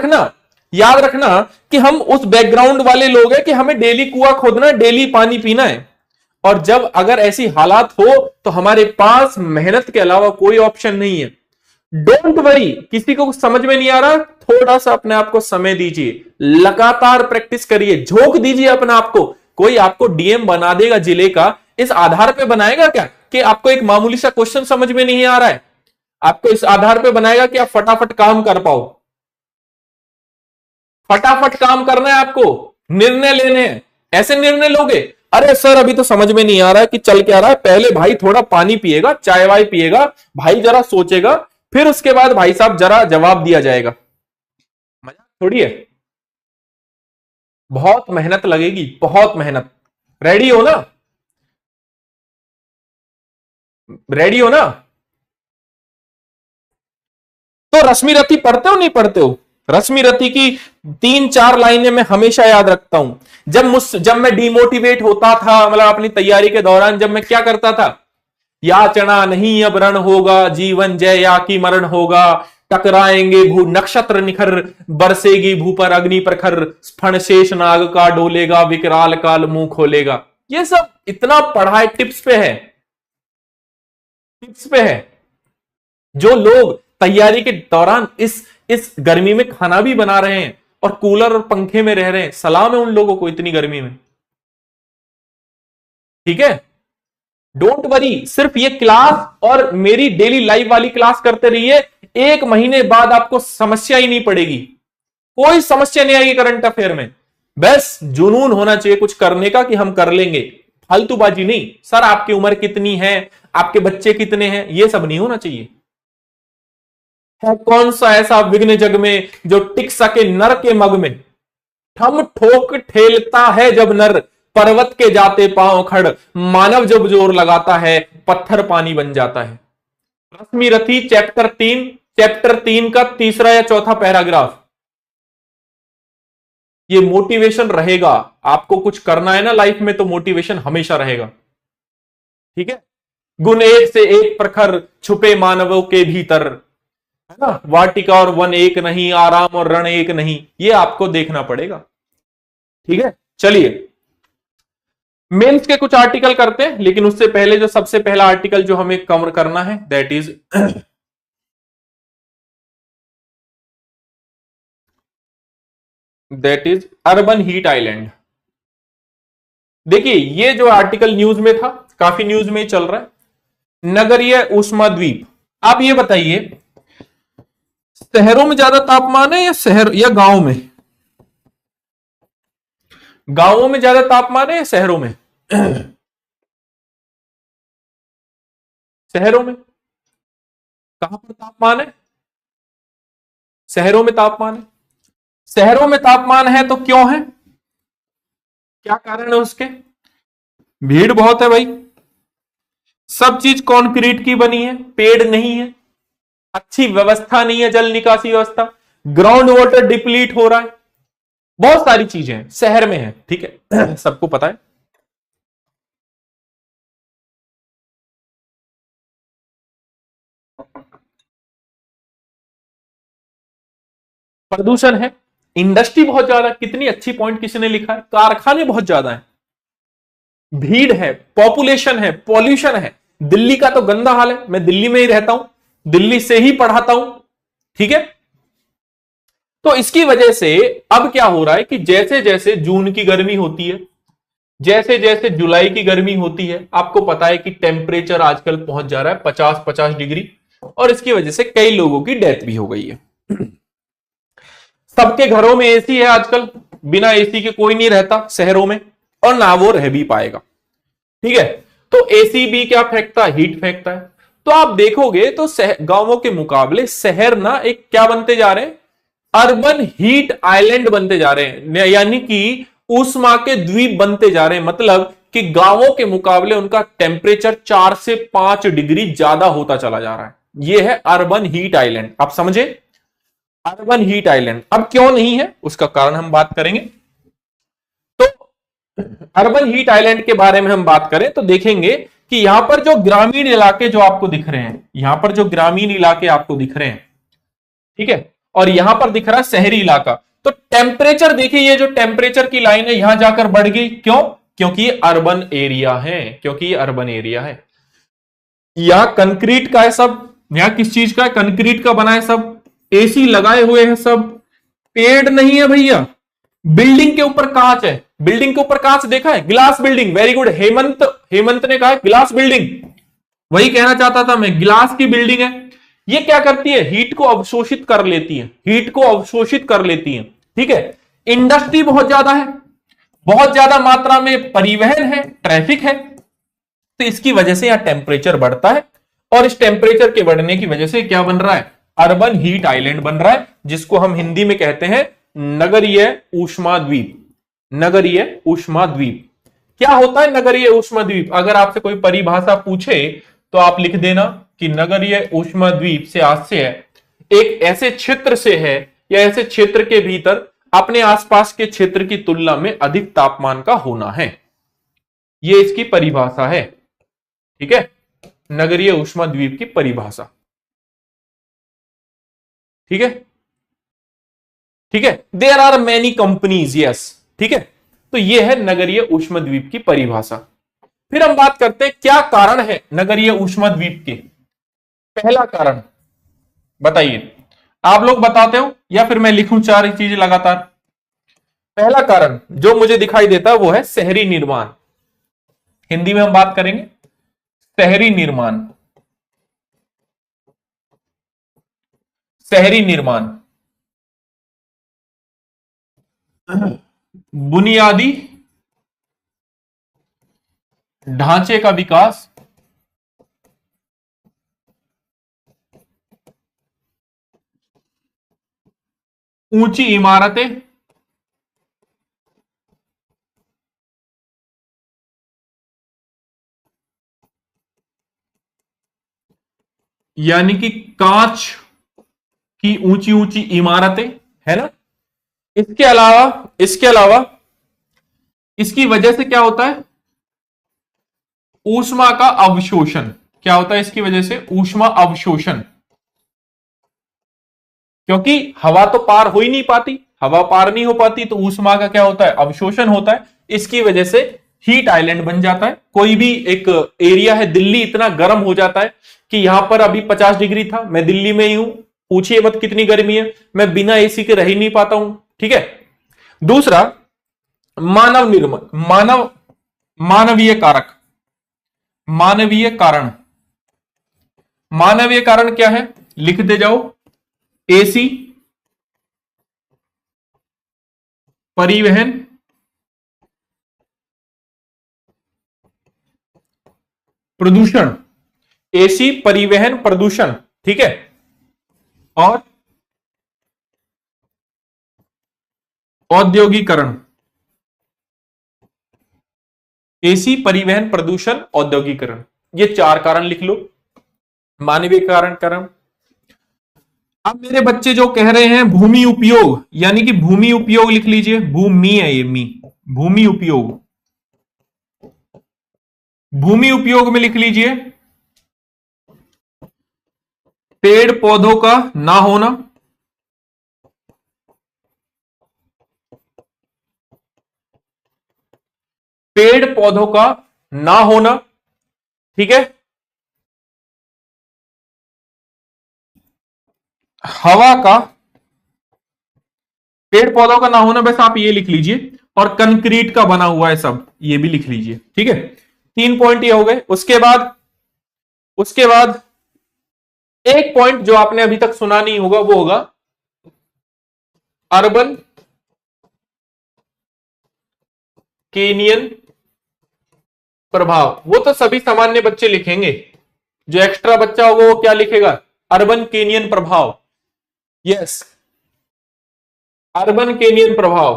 रखना कि हम उस बैकग्राउंड वाले लोग हैं कि हमें डेली कुआं खोदना है, डेली पानी पीना है, और जब अगर ऐसी हालात हो तो हमारे पास मेहनत के अलावा कोई ऑप्शन नहीं है। डोंट वरी, किसी को समझ में नहीं आ रहा, थोड़ा सा अपने आप को समय दीजिए, लगातार प्रैक्टिस करिए, झोंक दीजिए अपने आप को। कोई आपको डीएम बना देगा जिले का, इस आधार पे बनाएगा क्या कि आपको एक मामूली सा क्वेश्चन समझ में नहीं आ रहा है, आपको इस आधार पे बनाएगा कि आप फटाफट काम कर पाओ। फटाफट काम करना है आपको, निर्णय लेने हैं। ऐसे निर्णय लोगे, अरे सर अभी तो समझ में नहीं आ रहा है कि चल क्या रहा है, पहले भाई थोड़ा पानी पिएगा, चाय वाय पिएगा, भाई जरा सोचेगा, फिर उसके बाद भाई साहब जरा जवाब दिया जाएगा। मजाक थोड़ी है, बहुत मेहनत लगेगी, बहुत मेहनत। रेडी हो ना? रेडी हो ना? तो रश्मि रति पढ़ते हो नहीं पढ़ते हो? रश्मि रति की 3-4 लाइनें मैं हमेशा याद रखता हूं। जब मैं डिमोटिवेट होता था, मतलब अपनी तैयारी के दौरान, जब मैं क्या करता था, याचना नहीं अब रण होगा, जीवन जय या की मरण होगा, टकराएंगे भू नक्षत्र निखर, बरसेगी भू पर अग्नि प्रखर, फण शेष नाग का डोलेगा, विकराल काल मुंह खोलेगा। ये सब इतना पढ़ा है, टिप्स पे है, टिप्स पे है। जो लोग तैयारी के दौरान इस गर्मी में खाना भी बना रहे हैं और कूलर और पंखे में रह रहे हैं, सलाम है उन लोगों को इतनी गर्मी में। ठीक है, डोंट वरी, सिर्फ ये क्लास और मेरी डेली लाइव वाली क्लास करते रहिए, 1 महीने बाद आपको समस्या ही नहीं पड़ेगी, कोई समस्या नहीं आएगी करंट अफेयर में। बस जुनून होना चाहिए कुछ करने का कि हम कर लेंगे, फालतूबाजी नहीं। सर आपकी उम्र कितनी है, आपके बच्चे कितने हैं, ये सब नहीं होना चाहिए। है कौन सा ऐसा विघ्न जग में जो टिक सके नर के मग में। ठम ठोक ठेलता है जब नर, पर्वत के जाते पांव खड़। मानव जब जोर लगाता है, पत्थर पानी बन जाता है। रश्मि रथी चैप्टर 3 का तीसरा या चौथा पैराग्राफ। ये मोटिवेशन रहेगा। आपको कुछ करना है ना लाइफ में, तो मोटिवेशन हमेशा रहेगा। ठीक है। गुण एक से एक प्रखर, छुपे मानवों के भीतर, है ना। वाटिका और वन एक नहीं, आराम और रण एक नहीं, ये आपको देखना पड़ेगा। ठीक है, चलिए मेंस के कुछ आर्टिकल करते हैं, लेकिन उससे पहले जो सबसे पहला आर्टिकल जो हमें कवर करना है that is urban heat island. देखिए ये जो आर्टिकल न्यूज में था, काफी न्यूज में चल रहा है, नगरीय ऊष्मा द्वीप। आप ये बताइए, शहरों में ज्यादा तापमान है या शहर या गांव में? गांवों में ज्यादा तापमान है या शहरों में? शहरों में। कहां पर तापमान है? शहरों में तापमान है। शहरों में तापमान है तो क्यों है? क्या कारण है उसके? भीड़ बहुत है भाई, सब चीज कंक्रीट की बनी है, पेड़ नहीं है, अच्छी व्यवस्था नहीं है, जल निकासी व्यवस्था, ग्राउंड वाटर डिप्लीट हो रहा है, बहुत सारी चीजें हैं, शहर में है। ठीक है सबको पता है। प्रदूषण है, इंडस्ट्री बहुत ज्यादा, कितनी अच्छी पॉइंट किसी ने लिखा है, कारखाने बहुत ज्यादा है, भीड़ है, पॉपुलेशन है, पॉल्यूशन है। दिल्ली का तो गंदा हाल है, मैं दिल्ली में ही रहता हूं, दिल्ली से ही पढ़ाता हूं। ठीक है, तो इसकी वजह से अब क्या हो रहा है कि जैसे जैसे जून की गर्मी होती है, जैसे जैसे जुलाई की गर्मी होती है, आपको पता है कि टेम्परेचर आजकल पहुंच जा रहा है 50-50 डिग्री, और इसकी वजह से कई लोगों की डेथ भी हो गई है। सबके घरों में एसी है आजकल, बिना एसी के कोई नहीं रहता शहरों में, और ना वो रह भी पाएगा। ठीक है, तो एसी भी क्या फेंकता है? हीट फेंकता है। तो आप देखोगे तो गांवों के मुकाबले शहर ना एक क्या बनते जा रहे हैं? अर्बन हीट आइलैंड बनते जा रहे हैं, यानी कि ऊष्मा के द्वीप बनते जा रहे हैं। मतलब कि गांवों के मुकाबले उनका टेम्परेचर 4 से 5 डिग्री ज्यादा होता चला जा रहा है। यह है अर्बन हीट आइलैंड, आप समझे? अर्बन हीट आइलैंड अब क्यों नहीं है उसका कारण हम बात करेंगे। तो अर्बन हीट आइलैंड के बारे में हम बात करें तो देखेंगे कि यहां पर जो ग्रामीण इलाके जो आपको दिख रहे हैं, यहां पर जो ग्रामीण इलाके आपको दिख रहे हैं, ठीक है, और यहां पर दिख रहा है शहरी इलाका। तो टेम्परेचर देखिए, ये जो टेम्परेचर की लाइन है यहां जाकर बढ़ गई, क्यों? क्योंकि ये अर्बन एरिया है, क्योंकि ये अर्बन एरिया है। यहां कंक्रीट का है सब, यहां किस चीज का है? कंक्रीट का बना है सब, एसी लगाए हुए हैं सब, पेड़ नहीं है भैया, बिल्डिंग के ऊपर कांच है, बिल्डिंग के ऊपर कांच देखा है, glass building. Very good, Hemant Hemant ने कहा ग्लास बिल्डिंग, वही कहना चाहता था मैं, ग्लास की बिल्डिंग है। ये क्या करती है? हीट को अवशोषित कर लेती है, हीट को अवशोषित कर लेती है। ठीक है, इंडस्ट्री बहुत ज्यादा है, बहुत ज्यादा मात्रा में परिवहन है, ट्रैफिक है, तो इसकी वजह से यहां टेम्परेचर बढ़ता है, और इस टेम्परेचर के बढ़ने की वजह से क्या बन रहा है? अर्बन हीट आइलैंड बन रहा है, जिसको हम हिंदी में कहते हैं नगरीय ऊष्मा द्वीप। नगरीय ऊष्मा द्वीप क्या होता है? नगरीय ऊष्मा द्वीप अगर आपसे कोई परिभाषा पूछे तो आप लिख देना कि नगरीय ऊष्मा द्वीप से आशय एक ऐसे क्षेत्र से है, या ऐसे क्षेत्र के भीतर अपने आसपास के क्षेत्र की तुलना में अधिक तापमान का होना है। यह इसकी परिभाषा है। ठीक है, नगरीय ऊष्मा द्वीप की परिभाषा। ठीक है, ठीक है, there are many companies, yes. ठीक है, तो यह है नगरीय ऊष्मा द्वीप की परिभाषा। फिर हम बात करते हैं क्या कारण है नगरीय ऊष्मा द्वीप के। पहला कारण बताइए, आप लोग बताते हो या फिर मैं लिखूं चार चीजें लगातार? पहला कारण जो मुझे दिखाई देता है वो है शहरी निर्माण। हिंदी में हम बात करेंगे शहरी निर्माण। शहरी निर्माण, बुनियादी ढांचे का विकास, ऊंची इमारतें, यानी कि कांच की ऊंची ऊंची इमारतें, है ना। इसके अलावा इसकी वजह से क्या होता है, ऊष्मा का अवशोषण। क्या होता है इसकी वजह से, ऊष्मा अवशोषण। क्योंकि हवा तो पार हो ही नहीं पाती, हवा पार नहीं हो पाती, तो ऊष्मा का क्या होता है, अवशोषण होता है। इसकी वजह से हीट आइलैंड बन जाता है। कोई भी एक एरिया है, दिल्ली इतना गर्म हो जाता है कि यहां पर अभी 50 डिग्री था, मैं दिल्ली में ही हूं, पूछिए मत कितनी गर्मी है, मैं बिना एसी के रह ही नहीं पाता हूं। ठीक है। दूसरा, मानव निर्मित, मानवीय कारक, मानवीय कारण। मानवीय कारण क्या है, लिखते जाओ। एसी, परिवहन, प्रदूषण। एसी, परिवहन, प्रदूषण। ठीक है। और औद्योगिकरण। एसी, परिवहन, प्रदूषण, औद्योगिकरण। ये 4 कारण लिख लो, मानवीय कारण। अब मेरे बच्चे जो कह रहे हैं भूमि उपयोग, यानी कि भूमि उपयोग लिख लीजिए, भूमि है ये, मी, भूमि उपयोग। भूमि उपयोग में लिख लीजिए, पेड़ पौधों का ना होना, पेड़ पौधों का ना होना। ठीक है। हवा का, पेड़ पौधों का ना होना, बस आप ये लिख लीजिए। और कंक्रीट का बना हुआ है सब, ये भी लिख लीजिए। ठीक है। 3 पॉइंट ये हो गए। उसके बाद एक पॉइंट जो आपने अभी तक सुना नहीं होगा, वो होगा अर्बन केनियन प्रभाव। वो तो सभी सामान्य बच्चे लिखेंगे, जो एक्स्ट्रा बच्चा होगा वो क्या लिखेगा, अर्बन केनियन प्रभाव। यस, अर्बन केनियन प्रभाव।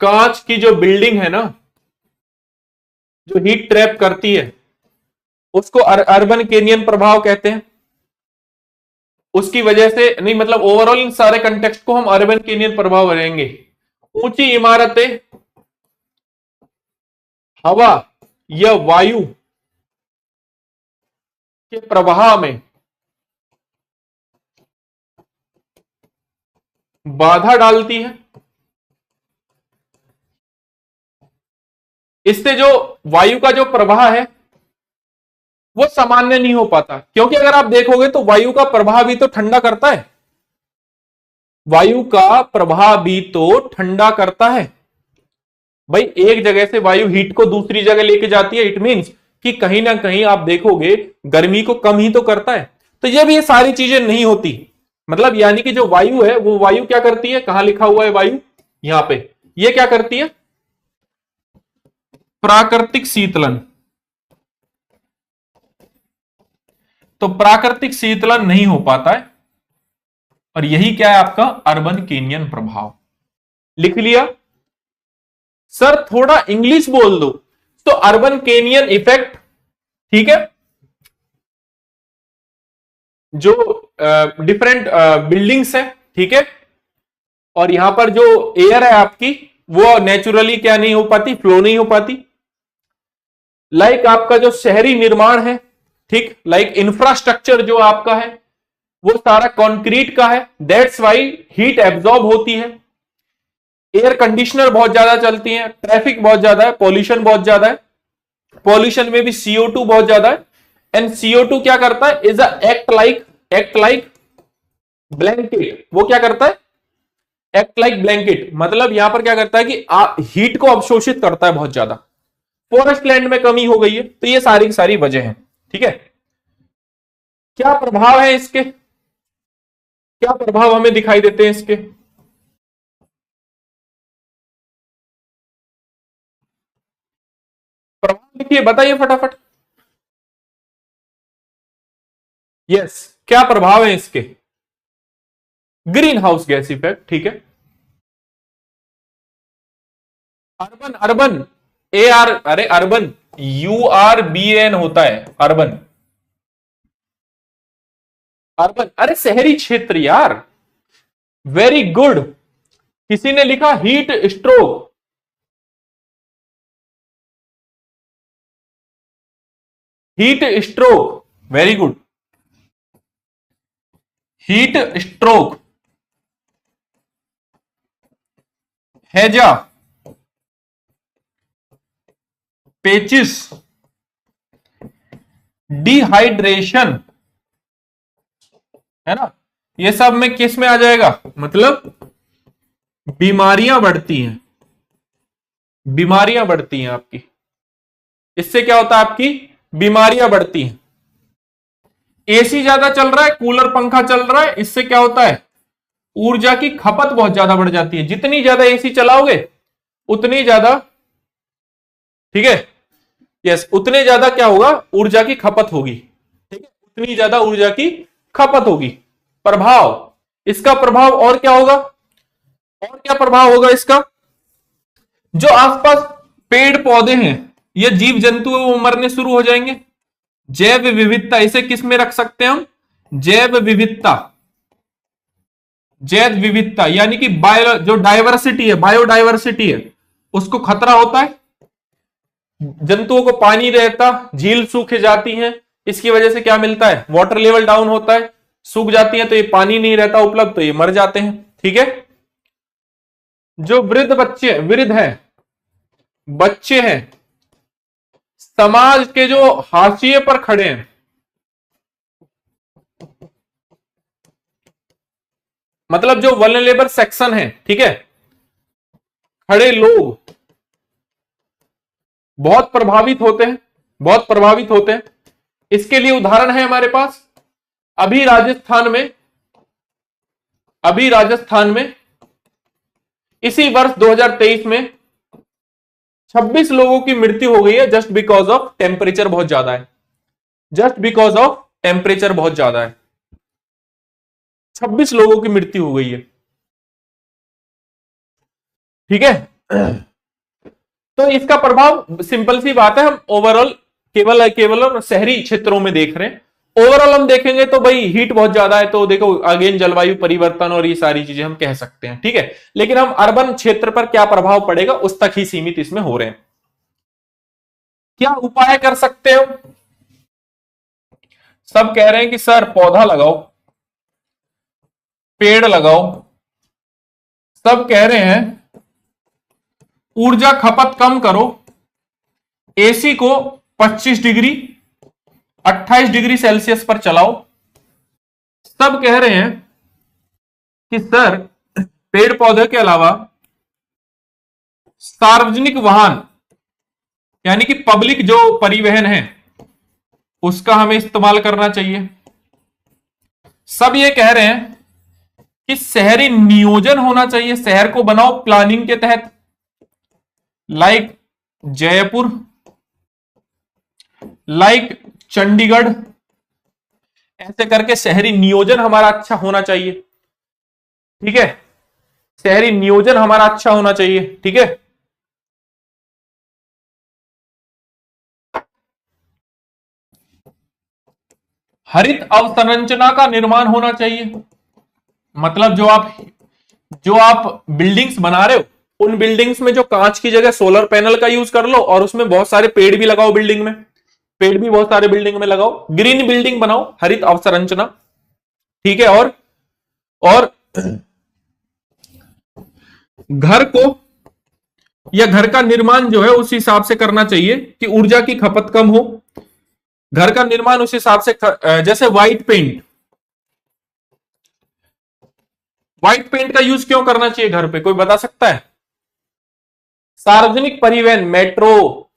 कांच की जो बिल्डिंग है ना, जो हीट ट्रैप करती है, उसको अर्बन केनियन प्रभाव कहते हैं। उसकी वजह से नहीं, मतलब ओवरऑल इन सारे कंटेक्स्ट को हम अर्बन केनियन प्रभाव रहेंगे। ऊंची इमारतें, हवा या वायु के प्रवाह में बाधा डालती है। इससे जो वायु का जो प्रवाह है वो सामान्य नहीं हो पाता, क्योंकि अगर आप देखोगे तो वायु का प्रवाह भी तो ठंडा करता है, वायु का प्रवाह भी तो ठंडा करता है। भाई एक जगह से वायु हीट को दूसरी जगह लेके जाती है, इट मींस कि कहीं ना कहीं आप देखोगे गर्मी को कम ही तो करता है। तो जब ये सारी चीजें नहीं होती, मतलब यानी कि जो वायु है वो वायु क्या करती है, कहां लिखा हुआ है वायु, यहां पे, ये क्या करती है, प्राकृतिक शीतलन। तो प्राकृतिक शीतलन नहीं हो पाता है, और यही क्या है आपका अर्बन केनियन प्रभाव। लिख लिया। सर थोड़ा इंग्लिश बोल दो, तो अर्बन केनियन इफेक्ट। ठीक है। जो डिफरेंट बिल्डिंग्स है, ठीक है, और यहां पर जो एयर है आपकी, वो नेचुरली क्या नहीं हो पाती, फ्लो नहीं हो पाती। लाइक आपका जो शहरी निर्माण है, ठीक, लाइक इंफ्रास्ट्रक्चर जो आपका है वो सारा कंक्रीट का है, दैट्स वाई हीट एब्जॉर्ब होती है। एयर कंडीशनर बहुत ज्यादा चलती हैं, ट्रैफिक बहुत ज्यादा है, पॉल्यूशन बहुत ज्यादा है, पॉल्यूशन में भी CO2 बहुत ज्यादा है। एंड CO2 क्या करता है, is a act like blanket. वो क्या करता है, एक्ट लाइक ब्लैंकेट, मतलब यहां पर क्या करता है कि हीट को अवशोषित करता है बहुत ज्यादा। फॉरेस्ट लैंड में कमी हो गई है, तो ये सारी की सारी वजह है। ठीक है। क्या प्रभाव है इसके, क्या प्रभाव हमें दिखाई देते हैं इसके, प्रभाव लिखिए, बताइए फटाफट। यस, क्या प्रभाव है इसके। ग्रीन हाउस गैस इफेक्ट, ठीक है। अर्बन, अर्बन, ए आर, अरे अर्बन, URBN होता है अर्बन। अर्बन, अरे शहरी क्षेत्र यार। Very good. किसी ने लिखा heat stroke. Heat stroke, very good. Heat stroke, हैजा, पेचिस, डिहाइड्रेशन, है ना, ये सब में किस में आ जाएगा, मतलब बीमारियां बढ़ती हैं, बीमारियां बढ़ती हैं आपकी। इससे क्या होता है, आपकी बीमारियां बढ़ती हैं। एसी ज्यादा चल रहा है, कूलर पंखा चल रहा है, इससे क्या होता है, ऊर्जा की खपत बहुत ज्यादा बढ़ जाती है। जितनी ज्यादा एसी चलाओगे उतनी ज्यादा, ठीक है, यस, उतने ज्यादा क्या होगा, ऊर्जा की खपत होगी, ठीक है, उतनी ज्यादा ऊर्जा की खपत होगी। प्रभाव, इसका प्रभाव और क्या होगा, और क्या प्रभाव होगा इसका, जो आसपास पेड़ पौधे हैं, ये जीव जंतु है, वो मरने शुरू हो जाएंगे। जैव विविधता, इसे किस में रख सकते हैं हम, जैव विविधता, जैव विविधता यानी कि बायो, जो डाइवर्सिटी है, बायोडाइवर्सिटी है, उसको खतरा होता है। जंतुओं को पानी रहता, झील सूख जाती हैं, इसकी वजह से क्या मिलता है, वाटर लेवल डाउन होता है, सूख जाती हैं तो ये पानी नहीं रहता उपलब्ध, तो ये मर जाते हैं, ठीक है। जो वृद्ध बच्चे, वृद्ध हैं, बच्चे हैं, समाज के जो हाशिए पर खड़े हैं, मतलब जो वल्नरेबल सेक्शन है, ठीक है, खड़े लोग बहुत प्रभावित होते हैं, बहुत प्रभावित होते हैं। इसके लिए उदाहरण है हमारे पास, अभी राजस्थान में, अभी राजस्थान में इसी वर्ष 2023 में 26 लोगों की मृत्यु हो गई है, जस्ट बिकॉज ऑफ टेम्परेचर बहुत ज्यादा है, जस्ट बिकॉज ऑफ टेम्परेचर बहुत ज्यादा है, 26 लोगों की मृत्यु हो गई है, ठीक है। तो इसका प्रभाव सिंपल सी बात है, हम ओवरऑल केवल केवल और शहरी क्षेत्रों में देख रहे हैं। ओवरऑल हम देखेंगे तो भाई हीट बहुत ज्यादा है, तो देखो अगेन जलवायु परिवर्तन और ये सारी चीजें हम कह सकते हैं, ठीक है। लेकिन हम अर्बन क्षेत्र पर क्या प्रभाव पड़ेगा उस तक ही सीमित इसमें हो रहे हैं। क्या उपाय कर सकते हो, सब कह रहे हैं कि सर पौधा लगाओ, पेड़ लगाओ, सब कह रहे हैं ऊर्जा खपत कम करो, एसी को 25 डिग्री 28 डिग्री सेल्सियस पर चलाओ। सब कह रहे हैं कि सर पेड़ पौधे के अलावा सार्वजनिक वाहन यानी कि पब्लिक जो परिवहन है उसका हमें इस्तेमाल करना चाहिए। सब ये कह रहे हैं कि शहरी नियोजन होना चाहिए, शहर को बनाओ प्लानिंग के तहत, लाइक जयपुर, लाइक चंडीगढ़, ऐसे करके शहरी नियोजन हमारा अच्छा होना चाहिए, ठीक है, शहरी नियोजन हमारा अच्छा होना चाहिए, ठीक है। हरित अवसंरचना का निर्माण होना चाहिए, मतलब जो आप बिल्डिंग्स बना रहे हो उन बिल्डिंग्स में जो कांच की जगह सोलर पैनल का यूज कर लो, और उसमें बहुत सारे पेड़ भी लगाओ, बिल्डिंग में पेड़ भी बहुत सारे बिल्डिंग में लगाओ, ग्रीन बिल्डिंग बनाओ, हरित अवसंरचना, ठीक है। और घर को या घर का निर्माण जो है उस हिसाब से करना चाहिए कि ऊर्जा की खपत कम हो, घर का निर्माण उस हिसाब से जैसे व्हाइट पेंट, व्हाइट पेंट का यूज क्यों करना चाहिए घर पे, कोई बता सकता है। सार्वजनिक परिवहन, मेट्रो,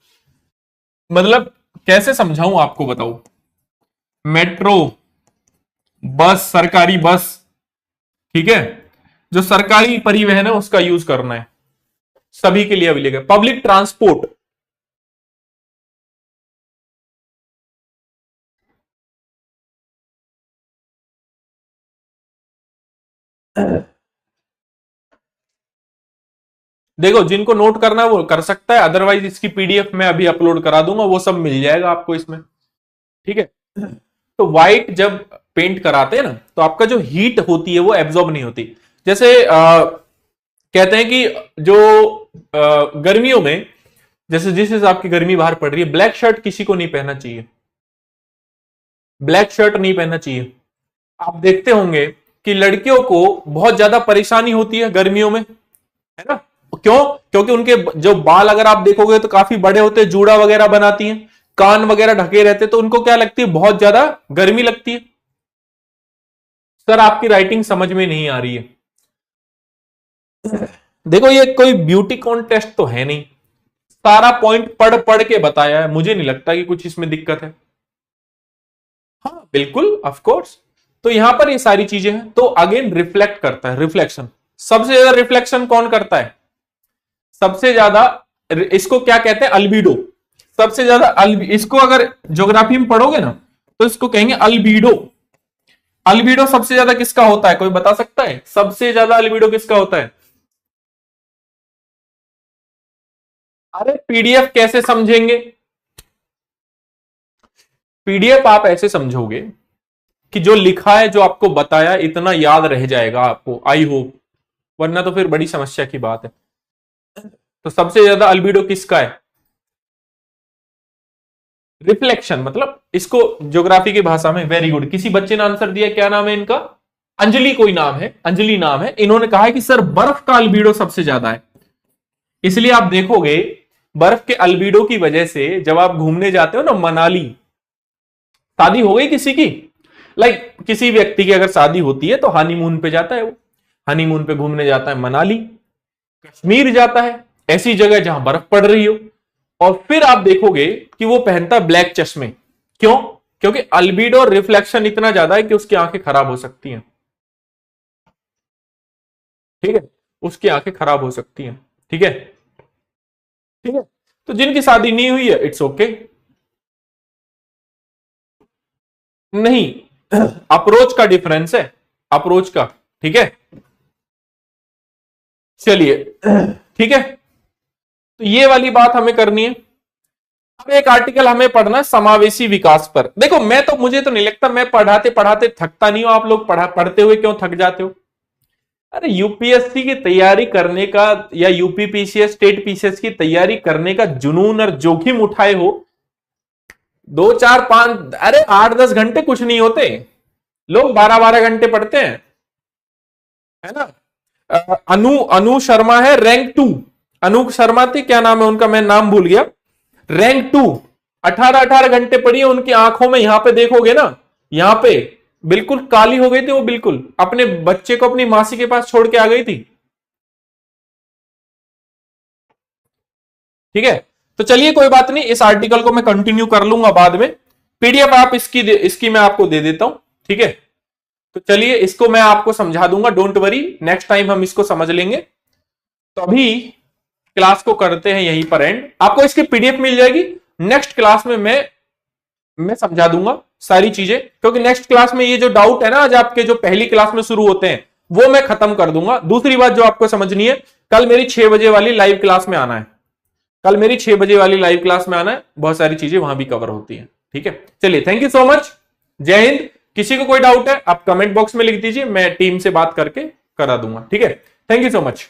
मतलब कैसे समझाऊं आपको, बताओ, मेट्रो, बस, सरकारी बस, ठीक है, जो सरकारी परिवहन है उसका यूज करना है, सभी के लिए अवेलेबल पब्लिक ट्रांसपोर्ट। देखो, जिनको नोट करना है वो कर सकता है, अदरवाइज इसकी पीडीएफ में अभी अपलोड करा दूंगा, वो सब मिल जाएगा आपको इसमें। ठीक है। तो व्हाइट जब पेंट कराते हैं ना, तो आपका जो हीट होती है वो एब्जॉर्ब नहीं होती। जैसे कहते हैं कि जो गर्मियों में, जैसे जिस हिसाब की गर्मी बाहर पड़ रही है, ब्लैक शर्ट किसी को नहीं पहनना चाहिए, ब्लैक शर्ट नहीं पहनना चाहिए। आप देखते होंगे कि लड़कियों को बहुत ज्यादा परेशानी होती है गर्मियों में, है ना? क्यों? क्योंकि उनके जो बाल अगर आप देखोगे तो काफी बड़े होते हैं, जूड़ा वगैरह बनाती हैं, कान वगैरह ढके रहते, तो उनको क्या लगती है, बहुत ज्यादा गर्मी लगती है। सर आपकी राइटिंग समझ में नहीं आ रही है। देखो, ये कोई ब्यूटी कॉन्टेस्ट तो है नहीं, सारा पॉइंट पढ़ पढ़ के बताया है, मुझे नहीं लगता कि कुछ इसमें दिक्कत है। हाँ बिल्कुल, ऑफ कोर्स। तो यहां पर ये सारी चीजें हैं। तो अगेन रिफ्लेक्ट करता है, रिफ्लेक्शन। सबसे ज्यादा रिफ्लेक्शन कौन करता है? सबसे ज्यादा, इसको क्या कहते हैं, अल्बीडो। सबसे ज्यादा इसको अगर ज्योग्राफी में पढ़ोगे ना, तो इसको कहेंगे अल्बीडो। अल्बीडो सबसे ज्यादा किसका होता है, कोई बता सकता है? सबसे ज्यादा अल्बीडो किसका होता है? अरे पीडीएफ कैसे समझेंगे? पीडीएफ आप ऐसे समझोगे कि जो लिखा है, जो आपको बताया, इतना याद रह जाएगा आपको, आई होप, वरना तो फिर बड़ी समस्या की बात है। तो सबसे ज्यादा अल्बीडो किसका है? रिफ्लेक्शन, मतलब इसको ज्योग्राफी की भाषा में, वेरी गुड, किसी बच्चे ने आंसर दिया, क्या नाम है इनका? अंजलि कोई नाम है, अंजलि नाम है। इन्होंने कहा है कि सर बर्फ का अल्बीडो सबसे ज्यादा है। इसलिए आप देखोगे बर्फ के अल्बीडो की वजह से जब आप घूमने जाते हो ना, मनाली, शादी हो गई किसी की, किसी व्यक्ति की अगर शादी होती है तो हनीमून पे जाता है, वो हनीमून पे घूमने जाता है, मनाली, कश्मीर जाता है, ऐसी जगह जहां बर्फ पड़ रही हो। और फिर आप देखोगे कि वो पहनता है ब्लैक चश्मे। क्यों? क्योंकि अल्बीडो रिफ्लेक्शन इतना ज्यादा है कि उसकी आंखें खराब हो सकती हैं। ठीक है, उसकी आंखें खराब हो सकती हैं। ठीक है, ठीक है। तो जिनकी शादी नहीं हुई है, इट्स ओके। नहीं, अप्रोच का डिफरेंस है, अप्रोच का। ठीक है, चलिए, ठीक है। तो ये वाली बात हमें करनी है। अब एक आर्टिकल हमें पढ़ना है समावेशी विकास पर। देखो, मुझे तो नहीं लगता, मैं पढ़ाते पढ़ाते थकता नहीं हूं। आप लोग पढ़ते हुए क्यों थक जाते हो? अरे यूपीएससी की तैयारी करने का, या यूपी पीसीएस, स्टेट पीसीएस की तैयारी करने का जुनून और जोखिम उठाए हो, 2 4 5, अरे 8 10 घंटे कुछ नहीं होते। लोग 12 12 घंटे पढ़ते हैं, है ना? अनु अनु शर्मा है, रैंक 2। अनु शर्मा थी, क्या नाम है उनका, मैं नाम भूल गया। रैंक 2, 18 18 घंटे पढ़ी है। उनकी आंखों में, यहां पे देखोगे ना, यहां पे बिल्कुल काली हो गई थी वो, बिल्कुल अपने बच्चे को अपनी मासी के पास छोड़ के आ गई थी। ठीक है, तो चलिए कोई बात नहीं, इस आर्टिकल को मैं कंटिन्यू कर लूंगा बाद में। पीडीएफ आप इसकी मैं आपको दे देता हूं। ठीक है, तो चलिए इसको मैं आपको समझा दूंगा, डोंट वरी, नेक्स्ट टाइम हम इसको समझ लेंगे। तो अभी क्लास को करते हैं यहीं पर एंड। आपको इसकी पीडीएफ मिल जाएगी, नेक्स्ट क्लास में मैं समझा दूंगा सारी चीजें, क्योंकि नेक्स्ट क्लास में ये जो डाउट है ना, आज आपके जो पहली क्लास में शुरू होते हैं, वो मैं खत्म कर दूंगा। दूसरी बात जो आपको समझनी है, कल मेरी 6 बजे वाली लाइव क्लास में आना है। कल मेरी 6 बजे वाली लाइव क्लास में आना है, बहुत सारी चीजें वहां भी कवर होती हैं। ठीक है, चलिए, थैंक यू सो मच, जय हिंद। किसी को कोई डाउट है आप कमेंट बॉक्स में लिख दीजिए, मैं टीम से बात करके करा दूंगा। ठीक है, थैंक यू सो मच।